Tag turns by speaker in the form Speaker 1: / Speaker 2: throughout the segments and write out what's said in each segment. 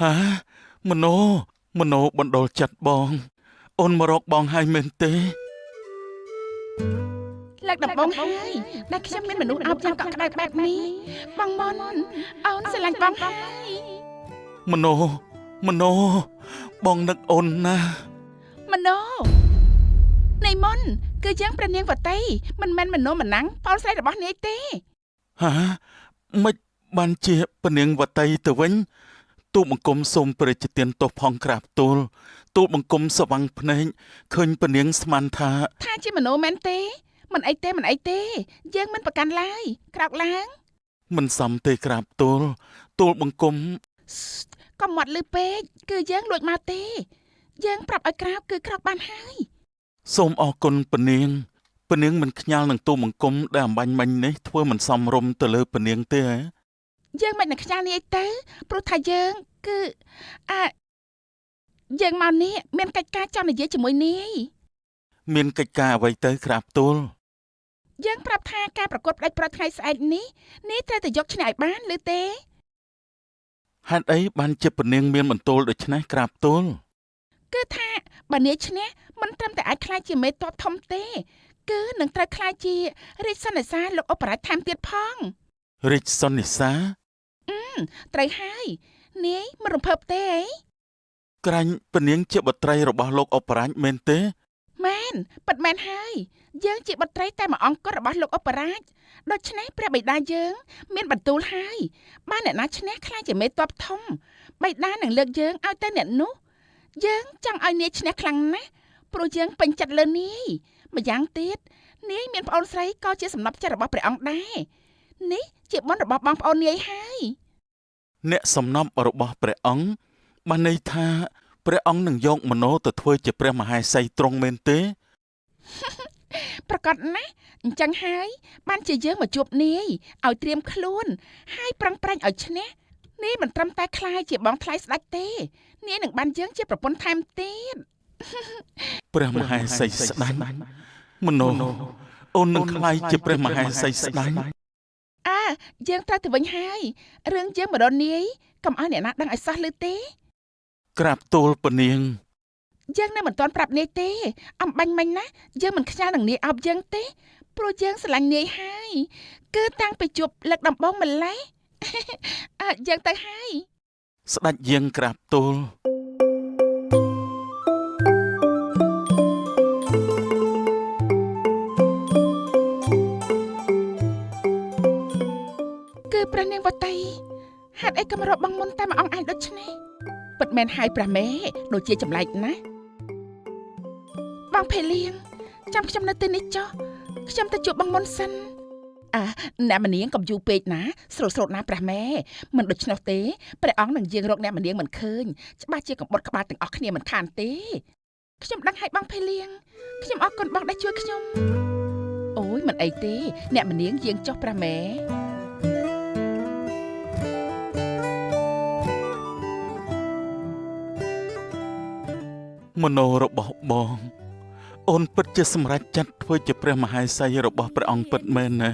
Speaker 1: ហាមโนបណ្ដុលចិត្តបងអូនមករកបងហើយមែនទេ
Speaker 2: លើកដំបងហើយដែលខ្ញុំមានមនុស្សអោបយ៉ាងកក់ក្ដៅបែបនេះបងមុនអូនស្រឡាញ់បងហើយ
Speaker 1: មโนបងនឹកអូនណា
Speaker 2: មណោនៃមុនគឺយើងព្រះនាងវតីមិនមែនមណោមណាំងប្អូនស្រីរបស់នាយទេ
Speaker 1: ហាមិនបានជាពនាងវតីទៅវិញទូលបង្គំសូមព្រះជាទានទោសផងក្រាបទូលបង្គំស្វាំងភ្នែកឃើញពនាងស្មានថា
Speaker 2: ជាមណោមែនទេមិនអីទេយើងមិនប្រកាន់ឡើយក្រោកឡើង
Speaker 1: មិនសមទេក្រាបទូលបង្គំ
Speaker 2: កុំមាត់លឺពេកគឺយើងលួចមកទេយើងប្រាប់ឲ្យក្រោកគឺក្រោកបានហើយ
Speaker 1: សូមអរគុណពនាងមិនខ្ញាល់នឹងទូលបង្គំដែលអំបញ្ញមិញនេះធ្វើមិនសមរម្យទៅលើពនាងទេហ៎
Speaker 2: យើងមិននឹងខ្ញាល់នាយទៅព្រោះថាយើងគឺយើងមកនេះមានកិច្ចការចង់និយាយជាមួយនាយ
Speaker 1: មានកិច្ចការអ្វីទៅក្រាបទូល
Speaker 2: យើងប្រាប់ថាការប្រកួតផ្ដាច់ប្រថ្ងៃស្អែកនេះនាយត្រូវតែយកឈ្នះឲ្យបានឬទេ
Speaker 1: ហេតុអីបានជាពនាងមានបន្ទោលដូច្នេះក្រាបទូល
Speaker 2: គឺថាបើនាយឈ្នះមិនត្រឹមតែអាចក្លាយជាមេទ័ពធំទេគឺនឹងត្រូវក្លាយជារាជសន្និសាលោកឧបរាជថែមទៀតផង
Speaker 1: រាជសន្និសា
Speaker 2: ត្រូវហើយនាយមិនរំភើបទេអី
Speaker 1: ក្រាញ់ពនាងជាបុត្រីរបស់លោកឧបរាជមែនទេ
Speaker 2: មែនពិតមែនហើយយើងជាបុត្រីតែមួយអង្គគត់របស់លោកឧបរាជដូច្នេះព្រះបិតាយើងមានបន្ទូលហើយបានអ្នកណាឈ្នះខ្លាចជាមេទ័ពធំបិតានឹងលើកយើងឲ្យទៅអ្នកនោះយើងចង់ឲ្យនាយឈ្នះខ្លាំងណាស់ព្រោះយើងពេញចិត្តលើនាយម្យ៉ាងទៀតនាយមានប្អូនស្រីក៏ជាសំណប់ចិត្តរបស់ព្រះអង្គដែរនេះជាបុណ្យរបស់បងប្អូននាយហើយ
Speaker 1: អ្នកសំណប់របស់ព្រះអង្គបានន័យថាព្រះអង្គនឹងយកមโนទៅធ្វើជាព្រះមហេសីទ្រង់មែនទេ
Speaker 2: ប្រកាសណាស់អញ្ចឹងហើយបានជាយើងមកជួបនាយឲ្យត្រៀមខ្លួនហើយប្រឹងប្រែងឲ្យឈ្នះនាយមិនត្រឹមតែខ្លាយជាបងថ្លៃស្ដេចទេនាយនឹងបានយើងជាប្រពន្ធថែមទៀត
Speaker 1: ព្រះមហេសីស្ដេចមโนអូននឹងខ្លាយជាព្រះមហេសីស្ដេច
Speaker 2: យើងត្រូវទៅវិញហើយរឿងយើងមកដល់នាយកុំឲ្យអ្នកណាដឹងឲ្យសោះឮទេ
Speaker 1: ក្រាបទូលពនាង
Speaker 2: យើងនៅមិនទាន់ប្រាប់នាយទេអំបញ្ញមិញណាយើងមិនខ្ញាល់នឹងនាយអោបយើងទេព្រោះយើងស្រឡាញ់នាយហើយគឺតាំងពីជួបលើកដំបូងម្លេះយើងទៅហើយ
Speaker 1: ស្ដេចយាងក្រាបទូល
Speaker 2: គឺព្រះនាងវតីហេតុអីក៏មករកបងមុនតែមួយអង្គឯងដូច្នេះពិតមែនហើយព្រះមេដូចជាចម្លែកណាស់បងភេលៀងចាំខ្ញុំនៅទីនេះចុះខ្ញុំទៅជួបបងមុនសិនអ្នកមនាងកុំយូរពេកណាស្រូតណាព្រះមេមិនដូច្នោះទេព្រះអង្គនឹងយាងរកអ្នកមនាងមិនឃើញច្បាស់ជាកំបុតក្បាលទាំងអស់គ្នាមិនខានទេខ្ញុំដឹងហើយបងភេលៀងខ្ញុំអរគុណបងដែលជួយខ្ញុំអូយមិនអីទេអ្នកមនាងយាងចុះព្រះមេ
Speaker 1: មโนរបស់បងអូនពិតជាសម្រេចចិត្តធ្វើជាព្រះមហេសីរបស់ព្រះអង្គពិតមែនណា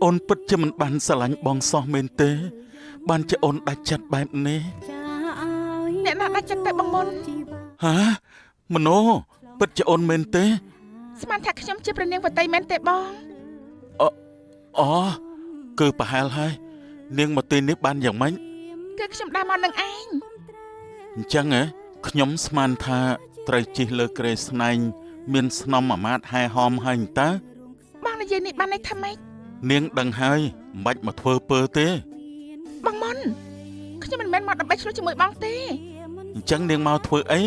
Speaker 1: អូនពិតជាមិនបានស្រឡាញ់បងសោះមែនទេបានជាអូនដាច់ចិត្តបែបនេះ
Speaker 2: អ្នកណាដាច់ចិត្តទៅបងមុន
Speaker 1: ហាមโนពិតជាអូនមែនទេ
Speaker 2: ស្មានថាខ្ញុំជាព្រះនាងវតីមែនទេបង
Speaker 1: គឺប្រហែលហើយនាងមកទីនេះបានយ៉ាងម៉េច
Speaker 2: គឺខ្ញុំដើរមកនឹងឯង
Speaker 1: អញ្ចឹងហ៎ខ្ញុំស្មានថាត្រូវជិះលើគ្រែស្នែងមានស្នំអាមាត្យហែហមហើយតើ
Speaker 2: បងនិយាយនេះបានន័យថាម៉េច
Speaker 1: នាងដឹងហើយមិនបាច់មកធ្វើពើទេ
Speaker 2: បងមុនខ្ញុំមិនមែនមកដើម្បីឆ្លោះជាមួយបងទេ
Speaker 1: អញ្ចឹងនាងមកធ្វើអី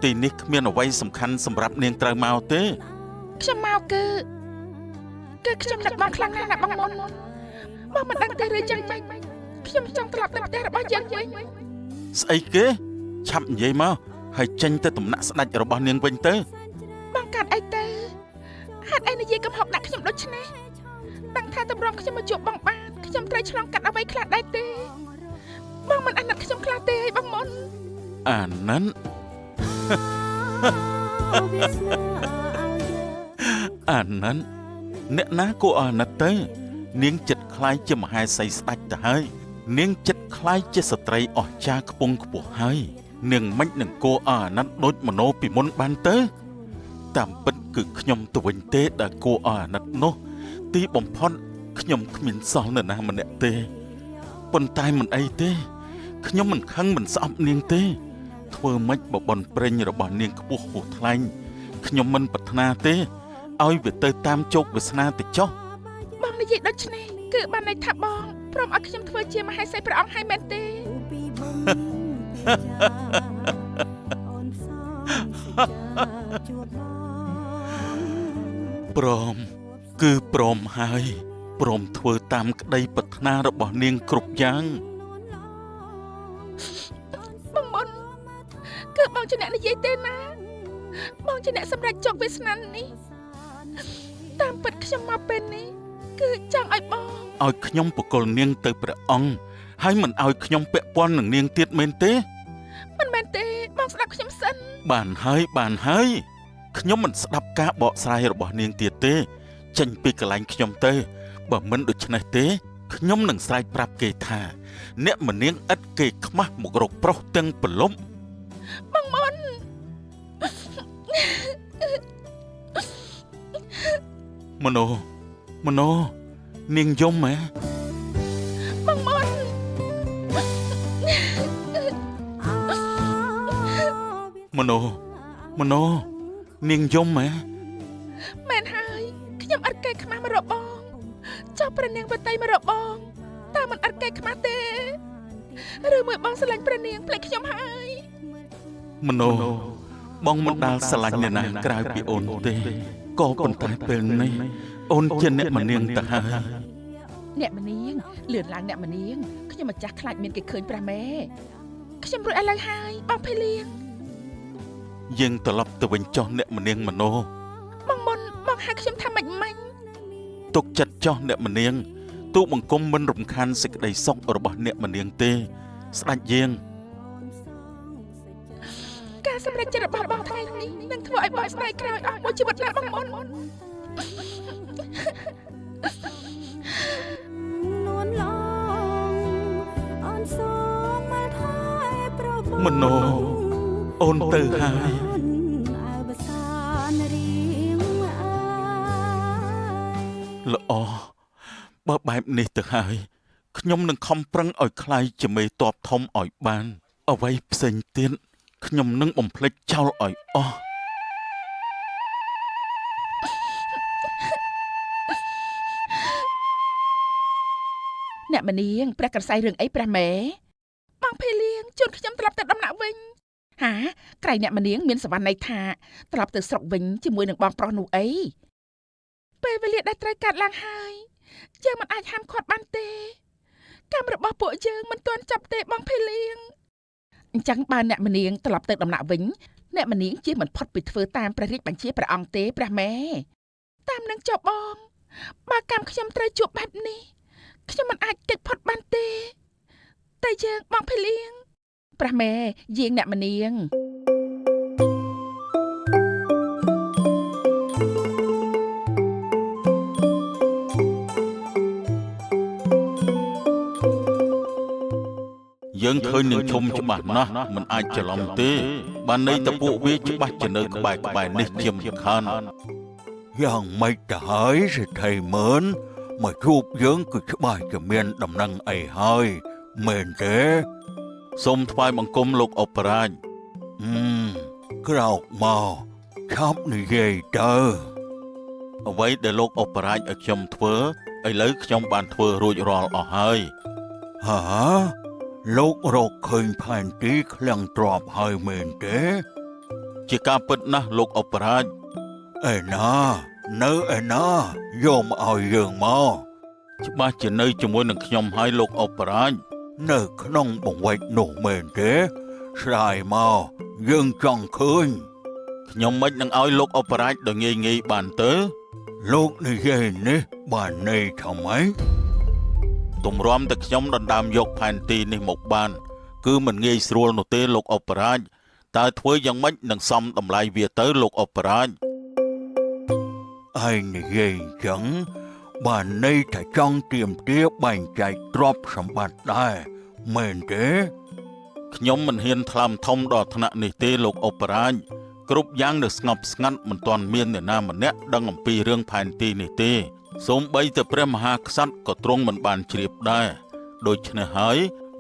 Speaker 1: ទីនេះគ្មានអ្វីសំខាន់សម្រាប់នាងត្រូវមកទេ
Speaker 2: ខ្ញុំមកគឺខ្ញុំនឹកបងខ្លាំងណាស់ណាបងមុនបងមិនដឹងទេឬចឹងម៉េចខ្ញុំចង់ត្រឡប់ទៅផ្ទះរបស់យើងវិញ
Speaker 1: ស្អីគេឆាប់និយាយមកហើយចេញទៅតំណាក់ស្ដេចរបស់នាងវិញទៅ
Speaker 2: បងកាត់អីទៅហេតុអីនិយាយកំហុកដាក់ខ្ញុំដូចនេះដឹងថាតម្រាំខ្ញុំមកជួបបងបានខ្ញុំត្រូវឆ្លងកាត់អ្វីខ្លះដែរទេបងមិនអាណិតខ្ញុំខ្លះទេបងមុន
Speaker 1: អាណិតអ្នកណាគួរអាណិតទៅនាងចិត្តខ្លាយជាមហេសីស្ដេចទៅហើយ នាងចិត្តคล้ายជាស្ត្រីអស្ចារ្យខ្ពង់ខ្ពស់ហើយនាងមិននឹងគួរអាណិតដូចមโนពីមុនបានទៅតាមពិតគឺខ្ញុំទៅវិញទេដែលគួរអាណិតនោះទីបំផុតខ្ញុំគ្មានសល់នរណាម្នាក់ទេប៉ុន្តែមិនអីទេខ្ញុំមិនខឹងមិនស្អប់នាងទេធ្វើម៉េចបបនព្រេងរបស់នាងខ្ពស់ហួសថ្លែងខ្ញុំមិនប្រាថ្នាទេឲ្យវាទៅតាមជោគវាសនាទៅចុះ
Speaker 2: បងនិយាយដូច្នេះគឺបានន័យថាបងព្រមឲ្យខ្ញុំធ្វើជាមហេសីព្រះអង្គហើយមែនទេ
Speaker 1: ព្រមគឺព្រមហើយព្រមធ្វើតាមក្តីប្រាថ្នារបស់នាងគ្រប់យ៉ាង
Speaker 2: បងមុនគឺបងជាអ្នកនិយាយទេណាបងជាអ្នកសម្រេចជោគវាសនានេះតាមពិតខ្ញុំមកពេលនេះគឺចង់ឲ្យបង
Speaker 1: ឲ្យខ្ញុំបកលនាងទៅព្រះអង្គហើយមិនឲ្យខ្ញុំពាក់ព័ន្ធនឹងនាងទៀតមែនទេ
Speaker 2: មិនមែនទេបងស្ដាប់ខ្ញុំសិន
Speaker 1: បានហើយខ្ញុំមិនស្ដាប់ការបកស្រាយរបស់នាងទៀតទេចេញពីកន្លែងខ្ញុំទៅបើមិនដូច្នេះទេខ្ញុំនឹងស្រែកប្រាប់គេថាអ្នកម្នាងឥតគេខ្មាស់មករកប្រុសទាំងប្រលប់
Speaker 2: បងមុន
Speaker 1: មโนនាងយំហ៎
Speaker 2: បងមុន
Speaker 1: មโนនាងយំហ៎
Speaker 2: មែនហើយខ្ញុំអត់កែខ្មាស់មករកបងចុះព្រះនាងបតីមករកបងតើមិនអត់កែខ្មាស់ទេឬមួយបងស្រឡាញ់ព្រះនាងភ្លេចខ្ញុំហើយ
Speaker 1: មโนបងមិនដាល់ស្រឡាញ់អ្នកណាក្រៅពីអូនទេក៏ប៉ុន្តែពេលនេះអូនជាអ្នកម្នាងទៅហើយ
Speaker 2: អ្នកម្នាងលឿនឡើងអ្នកម្នាងខ្ញុំម្ចាស់ខ្លាចមានគេឃើញព្រះមេខ្ញុំរួចឥឡូវហើយបងភេលៀង
Speaker 1: យើងត្រឡប់ទៅវិញចុះអ្នកម្នាងមโน
Speaker 2: បងមុនបងហៅខ្ញុំថាម៉េច
Speaker 1: ទុកចិត្តចុះអ្នកម្នាងទូបង្គំមិនរំខានសេចក្តីសុខរបស់អ្នកម្នាងទេស្ដេចយាង
Speaker 2: ការសម្រេចចិត្តរបស់បងថ្ងៃនេះនឹងធ្វើឲ្យបងស្ដាយក្រោយអស់មួយជីវិតណាបងមុន
Speaker 1: មโนអូនទៅហើយល្អបើបែបនេះទៅហើយខ្ញុំនឹងខំប្រឹងឲ្យខ្លាយជាមេតបធំឲ្យបានអ្វីផ្សេងទៀតខ្ញុំនឹងបំភ្លេចចោលឲ្យអស់
Speaker 2: អ្នកម្នាងព្រះក្រសៃរឿងអីព្រះមេបងភេលៀងជូនខ្ញុំត្រឡប់ទៅដំណាក់វិញហាក្រៃអ្នកម្នាងមានសវណ្ណន័យថាត្រឡប់ទៅស្រុកវិញជាមួយនឹងបងប្រុសនោះអីពេលវេលាដែលត្រូវកាត់ឡើងហើយយើងមិនអាចហាមឃាត់បានទេកម្មរបស់ពួកយើងមិនទាន់ចាប់ទេបងភេលៀងអញ្ចឹងបើអ្នកម្នាងត្រឡប់ទៅដំណាក់វិញអ្នកម្នាងជាមិនផុតពីធ្វើតាមព្រះរាជបញ្ជាព្រះអង្គទេព្រះមេតាមនឹងចុះបងបើកម្មខ្ញុំត្រូវជួបបែបនេះខ្ញុំមិនអាចគេចផុតបានទេតែយើងបងភេលៀងព្រះមេយាងអ្នកម្នាង
Speaker 1: យើងឃើញនឹងឈុំច្បាស់ណាស់មិនអាចច្រឡំទេបានន័យតែពួកវាច្បាស់ជានៅក្បែរនេះជាមិនខាន
Speaker 3: យ៉ាងម៉េចទៅហើយសេដ្ឋីមើលមកជួបយើងគឺច្បាស់ជាមានដំណឹងអីហើយមែនទេ
Speaker 1: សូមថ្វាយបង្គំលោកអបរាជ
Speaker 3: ក្រោកមកឆាប់និយាយទៅ
Speaker 1: អ្វីដែលលោកអបរាជឲ្យខ្ញុំធ្វើឥឡូវខ្ញុំបានធ្វើរួចរាល់អស់ហើយ
Speaker 3: ហាលោករកឃើញផែនទីឃ្លាំងទ្របហើយមែនទេ
Speaker 1: ជាការពិតណាស់លោកអបរាជ
Speaker 3: ឯណានៅឯណាយកមកឲ្យយើងមក
Speaker 1: ច្បាស់ជានៅជាមួយនឹងខ្ញុំហើយលោកអបរាជ
Speaker 3: នៅក្នុងបង្វេចនោះមែនទេស្រាយមកយើងចង់ឃើញ
Speaker 1: ខ្ញុំមិននឹងឲ្យលោកអបរាជដ៏ងាយងាយបានទៅ
Speaker 3: លោកនិយាយនេះបានន័យថាម៉េច
Speaker 1: ទម្រាំតែខ្ញុំដណ្ដើមយកផែនទីនេះមកបានគឺមិនងាយស្រួលនោះទេលោកអបរាជតើធ្វើយ៉ាងម៉េចនឹងសមតម្លៃវាទៅលោកអបរាជ
Speaker 3: ឯងនិយាយអញ្ចឹង បានន័យថាចង់ទាមទារបែងចែកទ្រព្យសម្បត្តិដែរមែនទេ
Speaker 1: ខ្ញុំមិនហ៊ានថ្លើមធំដល់ថ្នាក់នេះទេលោកអបរាជគ្រប់យ៉ាងនៅស្ងប់ស្ងាត់មិនទាន់មានអ្នកណាម្នាក់ដឹងអំពីរឿងផែនទីនេះទេសូម្បីតែព្រះមហាក្សត្រក៏ទ្រង់មិនបានជ្រាបដែរដូច្នេះហើយ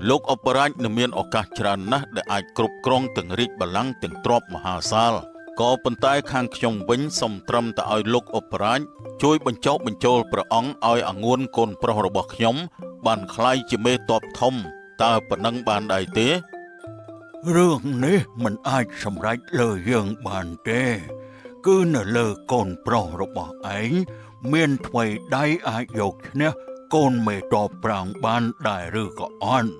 Speaker 1: លោកអបរាជនឹងមានឱកាសច្រើនណាស់ដែលអាចគ្រប់គ្រងទាំងរាជបល្ល័ង្កទាំងទ្រព្យមហាសាលក៏ប៉ុន្តែខាងខ្ញុំវិញសូមត្រឹមតែឲ្យលោកអបរាជជួយបញ្ចុះបញ្ចូលព្រះអង្គឲ្យអងួនកូនប្រុសរបស់ខ្ញុំបានក្លាយជាមេទ័ពធំតើប៉ុណ្ណឹងបានដែរទេ
Speaker 3: រឿងនេះមិនអាចសម្រេចលើយើងបានទេគឺនៅលើកូនប្រុសរបស់ឯងមានថ្វីដៃអាចយកឈ្នះកូនមេតបប្រាំងបានដែរឬក៏អត់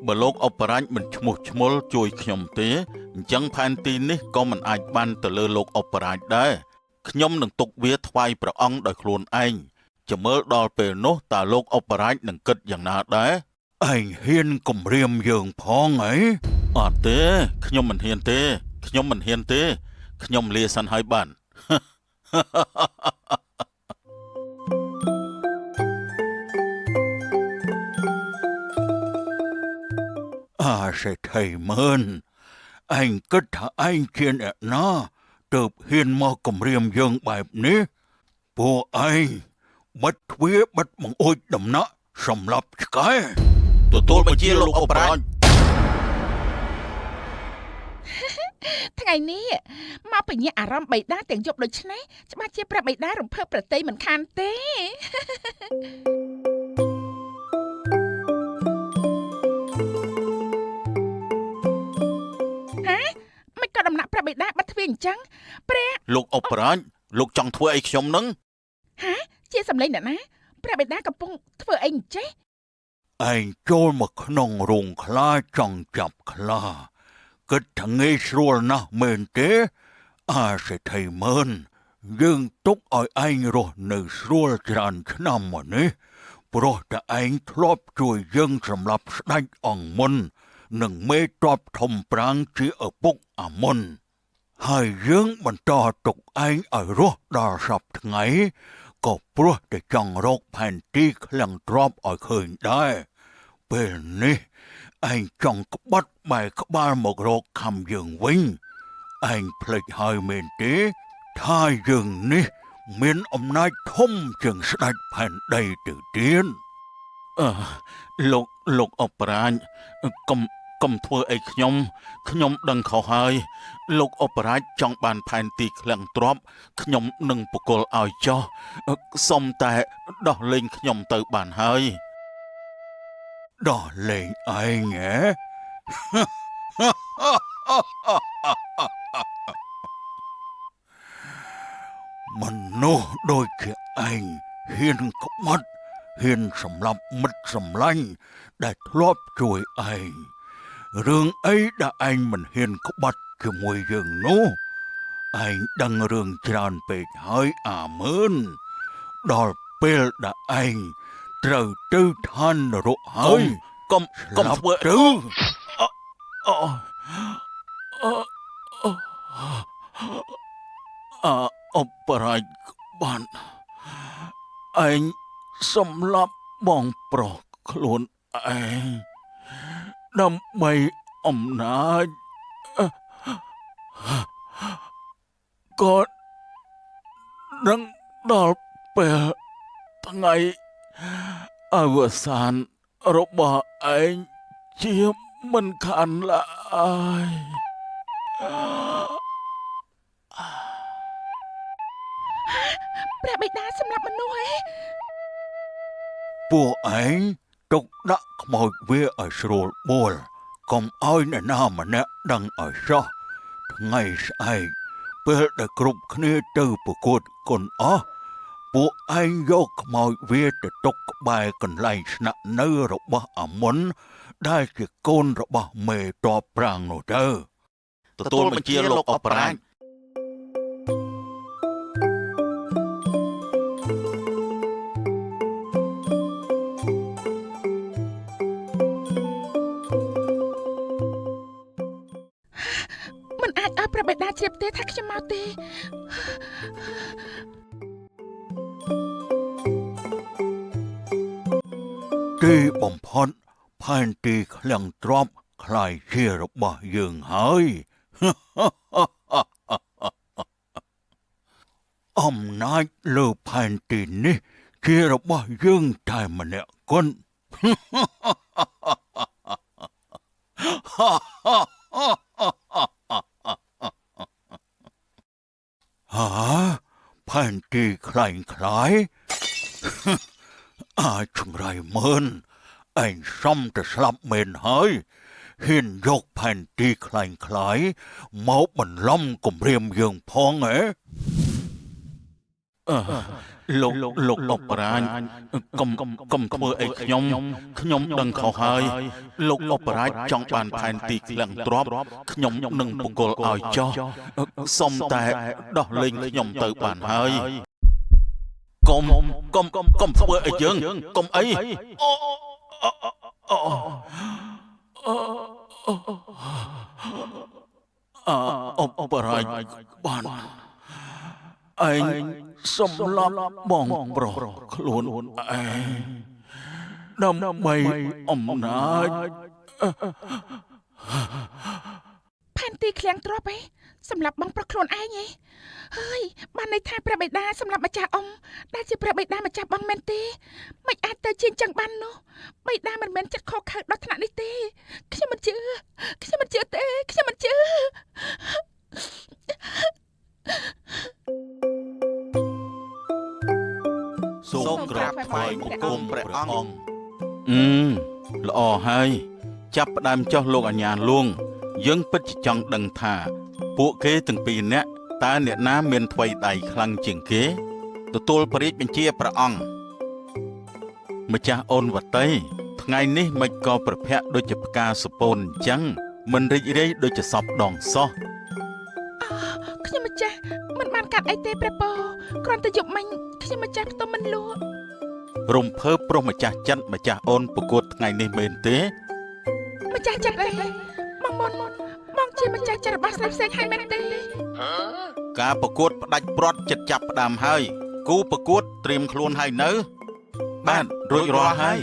Speaker 1: បើលោកអបរាជមិនឈ្មោះឈ្មោលជួយខ្ញុំទេអញ្ចឹងផែនទីនេះក៏មិនអាចបានទៅលើលោកអបរាជដែរខ្ញុំនឹងទុកវាថ្វាយព្រះអង្គដោយខ្លួនឯងចាំមើលដល់ពេលនោះតើលោកអបរាជនឹងគិតយ៉ាងណាដែរ
Speaker 3: ឯងហ៊ានគំរាមយើងផងអី
Speaker 1: អត់ទេខ្ញុំមិនហ៊ានទេខ្ញុំមិនហ៊ានទេខ្ញុំលាសិនហើយបាន
Speaker 3: សេដ្ឋីមើលឯងគិតថាឯងជាអ្នកណាទើបហ៊ានមកគំរាមយើងបែបនេះពួកឯងបិទទ្វារបិទបង្អួចដំណាក់សម្រាប់ឆ្កែ
Speaker 1: ទទួលបញ្ជាលោកអបរាជ
Speaker 2: ថ្ងៃនេះមកបញ្ញាអារម្មណ៍បៃតាទាំងយប់ដូចនេះច្បាស់ជាព្រះបៃតារំភើបប្រតិយមិនខានទេ មិនក៏ដំណាក់ព្រះបិតាបាត់ទ្វារអញ្ចឹងព្រះ
Speaker 1: លោកអបរាជលោកចង់ធ្វើអីខ្ញុំនឹង
Speaker 2: ជាសម្លេងអ្នកណាព្រះបិតាកំពុងធ្វើអីអញ្ចេះ
Speaker 3: ឯងចូលមកក្នុងរោងខ្លាចង់ចាប់ខ្លាគិតថាងាយស្រួលណាស់មែនទេសេដ្ឋីមើលយើងទុកឲ្យឯងរស់នៅស្រួលច្រើនឆ្នាំមកនេះព្រោះតែឯងធ្លាប់ជួយយើងសម្រាប់ស្ដេចអង្គមុននិងមេទ័ពធំប្រាំងជាឪពុកអាមុនហើយយើងបន្តទុកឯងឲ្យរស់ដល់សពថ្ងៃក៏ព្រោះតែចង់រកផែនទីឃ្លាំងទ្រព្យឲ្យឃើញដែរពេលនេះឯងចង់ក្បត់បែរក្បាលមករកខំយើងវិញឯងភ្លេចហើយមែនទេថាយើងនេះមានអំណាចធំជាងស្ដេចផែនដីទៅទៀត
Speaker 1: លោកអបរាជកុំធ្វើអីខ្ញុំដឹងខុសហើយលោកអបរាជចង់បានផែនទីឃ្លាំងទ្រព្យខ្ញុំនឹងបកគលឲ្យចោះសុំតែដោះលែងខ្ញុំទៅបានហើយ
Speaker 3: ដោះលែងឯងហ៎ មនុស្សដូចជាឯងហ៊ានក្បត់ហ៊ានសម្លាប់មិត្តសម្លាញ់ដែលធ្លាប់ជួយឯងរឿងអីដែលឯងមិនហ៊ានក្បត់ជាមួយយើងនោះឯងដឹងរឿងច្រើនពេកហើយអាមើនដល់ពេលដែលឯងត្រូវទៅឋាននរកហើយក
Speaker 1: ុំធ្វើ
Speaker 3: ទៅ
Speaker 1: អបរាជបានឯងសម្លាប់បងប្រុសខ្លួនឯងដើម្បីអំណាចក៏នឹងដល់ពេលថ្ងៃអវសានរបស់ឯងជាមិនខានឡើយ
Speaker 2: ព្រះបិតាសម្លាប់មនុស្សឯង
Speaker 3: ពួកឯងទុកដាក់ខ្មោចវាឲ្យស្រួលបួលកុំឲ្យអ្នកណាម្នាក់ដឹងឲ្យសោះថ្ងៃស្អែកពេលដែលគ្រប់គ្នាទៅប្រកួតគុនអស់ពួកឯងយកខ្មោចវាទៅទុកក្បែរកន្លែងស្នាក់នៅរបស់អាមុនដែលជាកូនរបស់មេទ័ពប្រាំងនោះទៅ
Speaker 1: ទទួលបញ្ជាលោកអបរាជ
Speaker 2: មិនអាចឲ្យព្រះបិតាជ្រាបទេថាខ្ញុំមកទេ
Speaker 3: ទីបំផុតផែនទីឃ្លាំងទ្រព្យคล้ายជារបស់យើងហើយអំណាចលើផែនទីនេះជារបស់យើងតែម្នាក់គត់ហាផែនទីคล้ายអាចចង្រៃមើលឯងសំទៅស្លាប់មែនហើយហ៊ានយកផែនទីคล้ายមកបន្លំគំរាមយើងផងហ៎
Speaker 1: លោកអបរាជកុំធ្វើអីខ្ញុំដឹងខុសហើយលោកអបរាជចង់បានផែនទីឃ្លាំងទ្រព្យខ្ញុំនឹងបកគលឲ្យចោះសុំតែដោះលែងខ្ញុំទៅបានហើយកុំធ្វើអីយើងកុំអីអបរាជបានឯងសម្លាប់បងប្រុសខ្លួនឯងដើម្បីអំណាច
Speaker 2: ផែនទីឃ្លាំងទ្រព្យឯងសម្រាប់បងប្រុសខ្លួនឯងឯងហើយបានន័យថាព្រះបិតាសម្រាប់ម្ចាស់អ៊ំដែលជាព្រះបិតាម្ចាស់បងមែនទេមិនអាចទៅជាចឹងបាននោះបិតាមិនមែនចិត្តខកខើដល់ថ្នាក់នេះទេខ្ញុំមិនជឿទេខ្ញុំមិនជឿ
Speaker 1: សូមក្រាបថ្វាយបង្គំព្រះអង្គល្អហើយចាប់ផ្ដើមចុះលោកអាញាលួងយើងពិតជាចង់ដឹងថាពួកគេទាំងពីរនាក់តើអ្នកណាមានថ្វីដៃខ្លាំងជាងគេទទួលព្រះរាជបញ្ជាព្រះអង្គម្ចាស់អូនវតីថ្ងៃនេះមិនក៏ប្រភ័ក្រដូចជាផ្កាសពូនអញ្ចឹងមិនរីករាយដូចជាសពដងសោះ
Speaker 2: ខ្ញុំម្ចាស់មិនបានកាត់អីទេព្រះពរគ្រាន់តែយប់មិញខ្ញុំម្ចាស់ផ្ទុំមិនលក់
Speaker 1: រំភើបប្រុសម្ចាស់ចិនម្ចាស់អូនប្រកួតថ្ងៃនេះមែនទេ
Speaker 2: ម្ចាស់ចិនអីបងជាម្ចាស់ចិនរបស់ស្រីផ្សេងហើយមែនទេ
Speaker 1: ការប្រកួតផ្ដាច់ព្រាត់ចិត្តចាប់ផ្ដើមហើយគូប្រកួតត្រៀមខ្លួនហើយនៅបានរួចរាល់ហើយ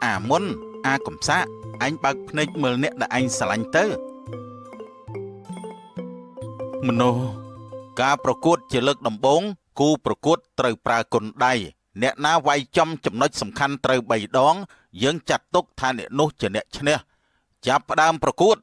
Speaker 1: អាមុនអាកំសាកអញបើកភ្នែកមើលអ្នកដែលអញស្រឡាញ់ទៅមនុស្សការប្រកួតជាលើកដំបូងគូប្រកួតត្រូវប្រើគុណដៃអ្នកណាវាយចំចំណុចសំខាន់ត្រូវ3ដងយើងចាត់ទុកថាអ្នកនោះជាអ្នកឈ្នះចាប់ផ្ដើមប្រកួត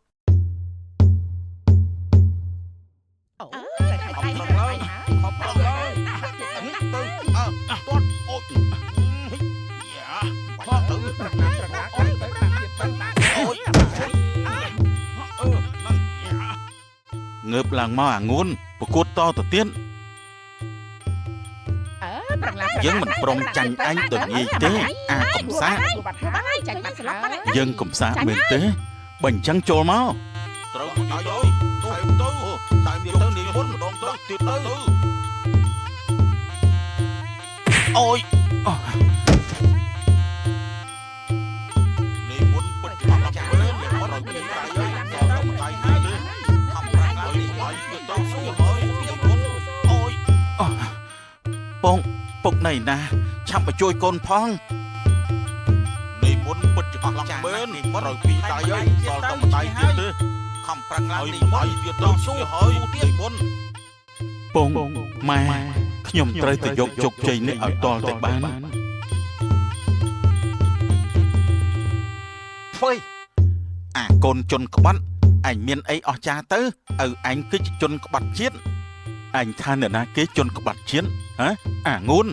Speaker 1: ងើបឡើងមកអាងួនប្រកួតតទៅទៀតយើងមិនព្រមចាញ់អញទៅងាយទេអាកំសាកយើងកំសាកមែនទេបើអញ្ចឹងចូលមកត្រូវមកទៅតែមានទៅនេះមុនម្ដងទៅទៀតទៅអូយនេះមុនពិតជាអត់ចាស់ទេមកដល់ពីដៃហើយដល់មកដៃនេះទេខំប្រាំងឡើងនេះហើយទៅស្រួលហើយមុនអូយពុកណៃណាឆាប់មកជួយកូនផងនេះមុនពិតជាអត់ចាស់មែនមកដល់ពីដៃហើយដល់ទៅមកដៃទៀតទេខំប្រាំងឡើងនេះហើយទៀតទៅស្រួលហើយនេះមុនពងម៉ែខ្ញុំត្រូវទៅយកជោគជ័យនេះឲ្យតល់តែបានធ្វើអាកូនជន់ក្បាត់អញមានអីអស្ចារ្យទៅឪអញគឺជាជន់ក្បាត់ជាតិអញថាអ្នកណាគេជន់ក្បាត់ជាតិហ៎អាងួន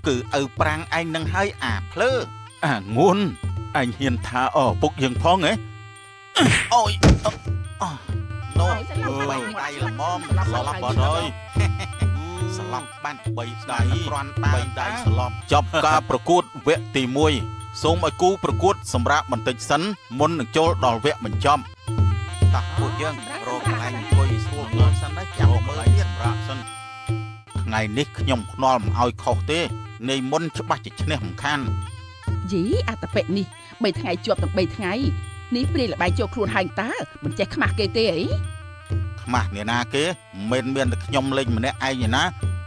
Speaker 1: គឺឪប្រាំងឯងនឹងហើយអាភ្លើអាងួនអញហ៊ានថាពុកយើងផងហ៎អូយនោះបីដៃល្មមស្លាប់បាត់ហើយស្លាប់បាន3ដៃគ្រាន់តែ3ដៃស្លាប់ចប់ការប្រកួតវគ្គទី1សូមឲ្យគូប្រកួតសម្រាប់បន្តិចសិនមុននឹងចូលដល់វគ្គបញ្ចប់តាពួកយើងរកកន្លែងអង្គុយស្រួលងើបសិនដែរចាំមើលសម្រាប់សិនថ្ងៃនេះខ្ញុំខ្នល់មិនឲ្យខុសទេនៃមុនច្បាស់ជាឈ្នះមិនខាន
Speaker 2: យីអត្តពេកនេះ3ថ្ងៃជាប់ទាំង3ថ្ងៃនេះព្រាយលបាយចូលខ្លួនហើយតើមិនចេះខ្មាស់គេទេអី
Speaker 1: ខ្មាស់អ្នកណាគេមិនមានតែខ្ញុំលេងម្នាក់ឯងទេណា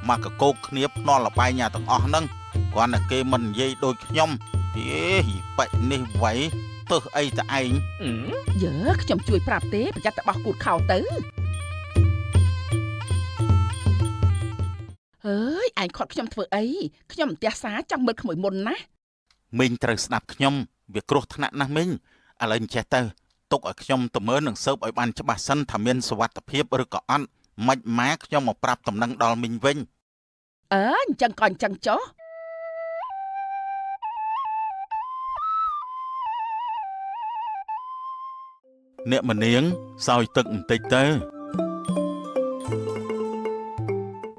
Speaker 1: មកកកោកគ្នាភ្នាល់លបាយញ៉ាទាំងអស់ហ្នឹងគ្រាន់តែគេមិននិយាយដូចខ្ញុំទេបែកនេះໄວទៅអីតឯង
Speaker 2: យើខ្ញុំជួយប្រាប់ទេប្រយ័ត្នតែបោះគូតខោទៅអើយឯងខាត់ខ្ញុំធ្វើអីខ្ញុំមិនទះសារចង់មើលក្មួយមុនណា
Speaker 1: មីងត្រូវស្ដាប់ខ្ញុំវាគ្រោះថ្នាក់ណាស់មីងឥឡូវចេះទៅទុកឲ្យខ្ញុំទៅមើលនឹងស៊ើបឲ្យបានច្បាស់សិនថាមានសុវត្ថិភាពឬក៏អត់មិនម៉ាខ្ញុំមកប្រាប់តំណែងដល់មីងវិញ
Speaker 2: អញ្ចឹងក៏អញ្ចឹងចុះ
Speaker 1: អ្នកម្នាងសោយទឹកបន្តិចទៅ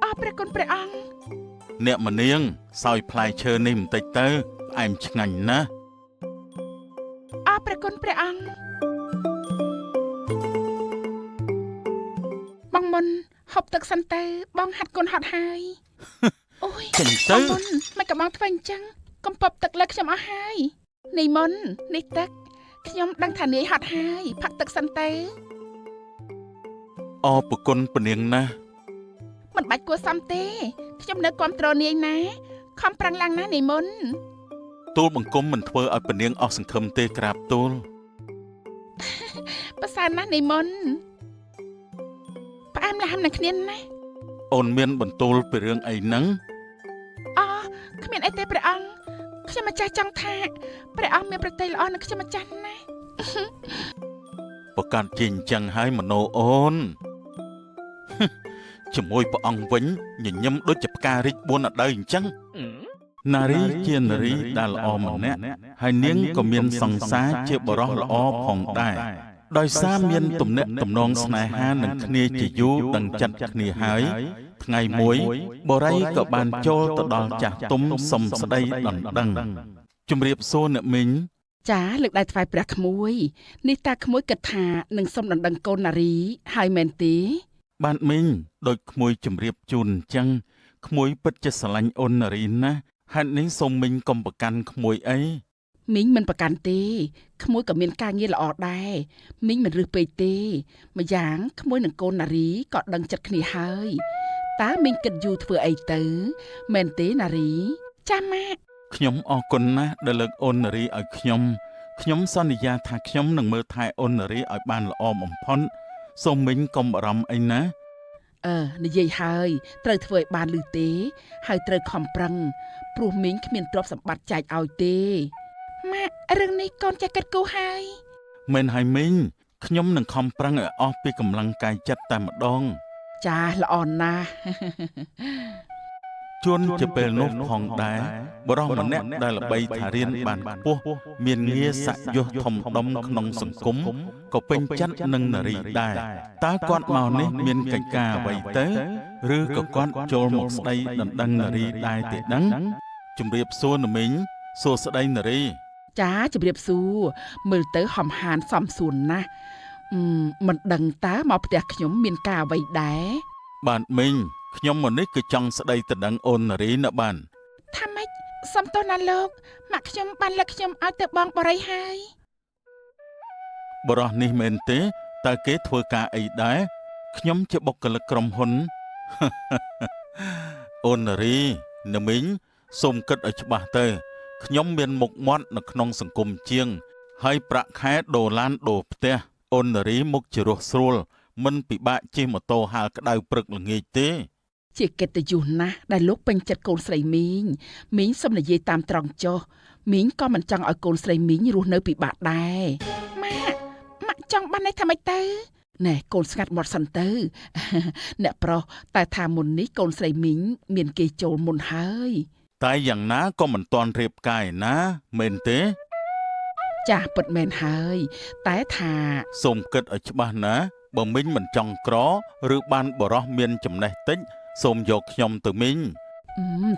Speaker 2: អរព្រះគុណព្រះអង្គ
Speaker 1: អ្នកម្នាងសោយផ្លែឈើនេះបន្តិចទៅផ្អែមឆ្ងាញ់ណាស់
Speaker 2: អរព្រះគុណព្រះអង្គបងមុនហូបទឹកសិនទៅបងហាត់គុណហត់ហើយអូយ
Speaker 1: ចេញ
Speaker 2: ទៅ
Speaker 1: ទៅ
Speaker 2: មុនមិនក៏បងធ្វើអញ្ចឹងកុំពប់ទឹកលើខ្ញុំអស់ហើយនេះមុននេះទឹកខ្ញុំដឹងថានាយហត់ហើយផឹកទឹកសិនទៅ
Speaker 1: អរប្រគុណពនាងណាស់
Speaker 2: មិនបាច់គួរសមទេខ្ញុំនៅគ្រប់គ្រងនាយណាខំប្រឹងឡើងណានេះមុន
Speaker 1: ទូលបង្គំមិនធ្វើឲ្យពនាងអស់សង្ឃឹមទេក្រាបទូល
Speaker 2: ប្រសើរណាស់នេះមុនផ្អែមល្ហែមនឹងគ្នាណា
Speaker 1: អូនមានបន្ទូលពីរឿងអីហ្នឹង
Speaker 2: អគ្មានអីទេព្រះអង្គខ្ញុំម្ចាស់ចង់ថាព្រះអង្គមានប្រតិយល្អនឹងខ្ញុំម្ចាស់ណា
Speaker 1: ប្រកាសជាអញ្ចឹងហើយមโนអូន ជាមួយព្រះអង្គវិញញញឹមដូចជាផ្ការីក4អដៅអញ្ចឹងនារីជានារីដែលល្អម្នាក់ហើយនាងក៏មានសង្សារជាបរិសុទ្ធល្អផងដែរដោយសារមានទំនាក់ទំនងស្នេហានឹងគ្នាជាយូរដឹងចិត្តគ្នាហើយថ្ងៃមួយបរិយក៏បានចូលទៅដល់ចាស់ទុំសុំស្ដីដណ្ដឹងជំរាបសួរអ្នកមីង
Speaker 2: ចាលើកដៃថ្វាយព្រះក្មួយនេះតាក្មួយគិតថានឹងសុំដណ្ដឹងកូននារីហើយមែនទេ
Speaker 1: បានមីងដូចក្មួយជំរាបជូនអញ្ចឹងក្មួយពិតជាស្រឡាញ់អូននារីណាស់ហេតុនេះសូមមីងកុំប្រកាន់ក្មួយអី
Speaker 2: មីងមិនប្រកាន់ទេក្មួយក៏មានការងារល្អដែរមីងមិនរឹសពេកទេម្យ៉ាងក្មួយនឹងកូននារីក៏ដឹងចិត្តគ្នាហើយតើមីងគិតយូរធ្វើអីទៅមែនទេនារីចាម៉ាក់
Speaker 1: ខ្ញុំអរគុណណាស់ដែលលើកអូននារីឲ្យខ្ញុំសន្យាថាខ្ញុំនឹងមើលថែអូននារីឲ្យបានល្អបំផុតសូមមីងកុំបារម្ភអីណា
Speaker 2: និយាយហើយត្រូវធ្វើឲ្យបានលឺទេហើយត្រូវខំប្រឹងព្រោះមីងគ្មានទ្រព្យសម្បត្តិចែកឲ្យទេម៉ាក់រឿងនេះកូនចេះគិតគូរហើយ
Speaker 1: មែនហើយមីងខ្ញុំនឹងខំប្រឹងឲ្យអស់ពីកម្លាំងកាយចិត្តតែម្ដង
Speaker 2: ចាល្អណាស់
Speaker 1: ជួនជាពេលនោះផងដែរបរិសម្នាក់ដែលល្បីថារៀនបានខ្ពស់មានងារស័ក្តិយសធំដុំក្នុងសង្គមក៏ពេញចិត្តនឹងនារីដែរតើគាត់មកនេះមានកិច្ចការអ្វីទៅឬក៏គាត់ចូលមកស្ដីដណ្ដឹងនារីដែរទេដឹងជំរាបសួរណាមីងសួស្ដីនារី
Speaker 2: ចាជម្រាបសួរមើលទៅហំហានសំសួនណាស់មិនដឹងតើមកផ្ទះខ្ញុំមានការអ្វីដែរ
Speaker 1: បាទមីងខ្ញុំមកនេះគឺចង់ស្ដីទៅដឹងអូននារីណាបាន
Speaker 2: ថាម៉េចសំទោសណាលោកម៉ាក់ខ្ញុំបានលើកខ្ញុំឲ្យទៅបងបរិយហើយ
Speaker 1: បរិះនេះមែនទេតើគេធ្វើការអីដែរខ្ញុំជាបុគ្គលិកក្រុមហ៊ុន អូននារីណាមីងសូមគិតឲ្យច្បាស់ទៅខ្ញុំមានមុខមាត់នៅក្នុងសង្គមជាងហើយប្រាក់ខែដុល្លារដូរផ្ទះអូននារីមុខជារស់ស្រួលមិនពិបាកជិះម៉ូតូហាលក្តៅព្រឹកល្ងាចទេ
Speaker 2: ជាកិត្តិយសណាស់ដែលលោកពេញចិត្តកូនស្រីមីងសុំនិយាយតាមត្រង់ចុះមីងក៏មិនចង់ឲ្យកូនស្រីមីងរស់នៅពិបាកដែរម៉ាក់ចង់បានន័យថាម៉េចទៅណែកូនស្ងាត់មាត់សិនទៅ អ្នកប្រុសតែថាមុននេះកូនស្រីមីងមានគេចូលមុនហើយ
Speaker 1: តែយ៉ាងណាក៏មិនទាន់រៀបការឯណាមែនទេ
Speaker 2: ចាស់ពិតមែនហើយតែថា
Speaker 1: សូមគិតឲ្យច្បាស់ណាបើមីងមិនចង់ក្រឬបានបរោះមានចំណេះតិចសូមយកខ្ញុំទៅមីង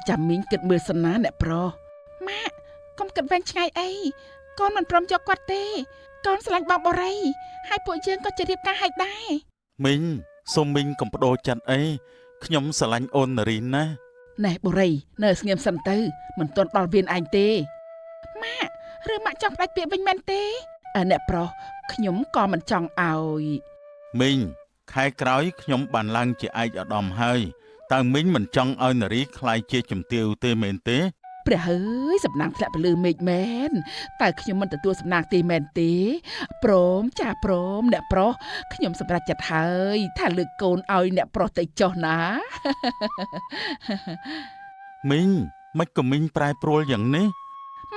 Speaker 2: ចាំមីងគិតមើលសិនណាអ្នកប្រុសម៉ាក់កុំគិតវែងឆ្ងាយអីកូនមិនព្រមយកគាត់ទេកូនស្រឡាញ់បងបរិយហើយពួកយើងក៏ជារៀបការឲ្យដែរ
Speaker 1: មីងសូមមីងកុំបដូរចិត្តអីខ្ញុំស្រឡាញ់អូននារីណាស់
Speaker 2: ណែបរិយនៅស្ងៀមសិនទៅមិនទាន់ដល់វៀនឯងទេម៉ាក់ឬម៉ាក់ចង់ផ្ដាច់ពាក្យវិញមែនទេអ្នកប្រុសខ្ញុំក៏មិនចង់ឲ្យ
Speaker 1: មីងខែក្រោយខ្ញុំបានឡើងជាឯកឧត្តមហើយ តើមីងមិនចង់ឲ្យនារីខ្លាយជាជំទាវទេមែនទេ
Speaker 2: ព្រះអើយសំណាងធ្លាក់ពលឺមេឃមែនតែខ្ញុំមិនទទួលសំណាងទេមែនទេព្រមចាព្រមអ្នកប្រុសខ្ញុំសម្រេចចិត្តហើយថាលើកកូនឲ្យអ្នកប្រុសទៅចុះណា
Speaker 1: មីងមិនក៏មីងប្រែប្រួលយ៉ាងនេះ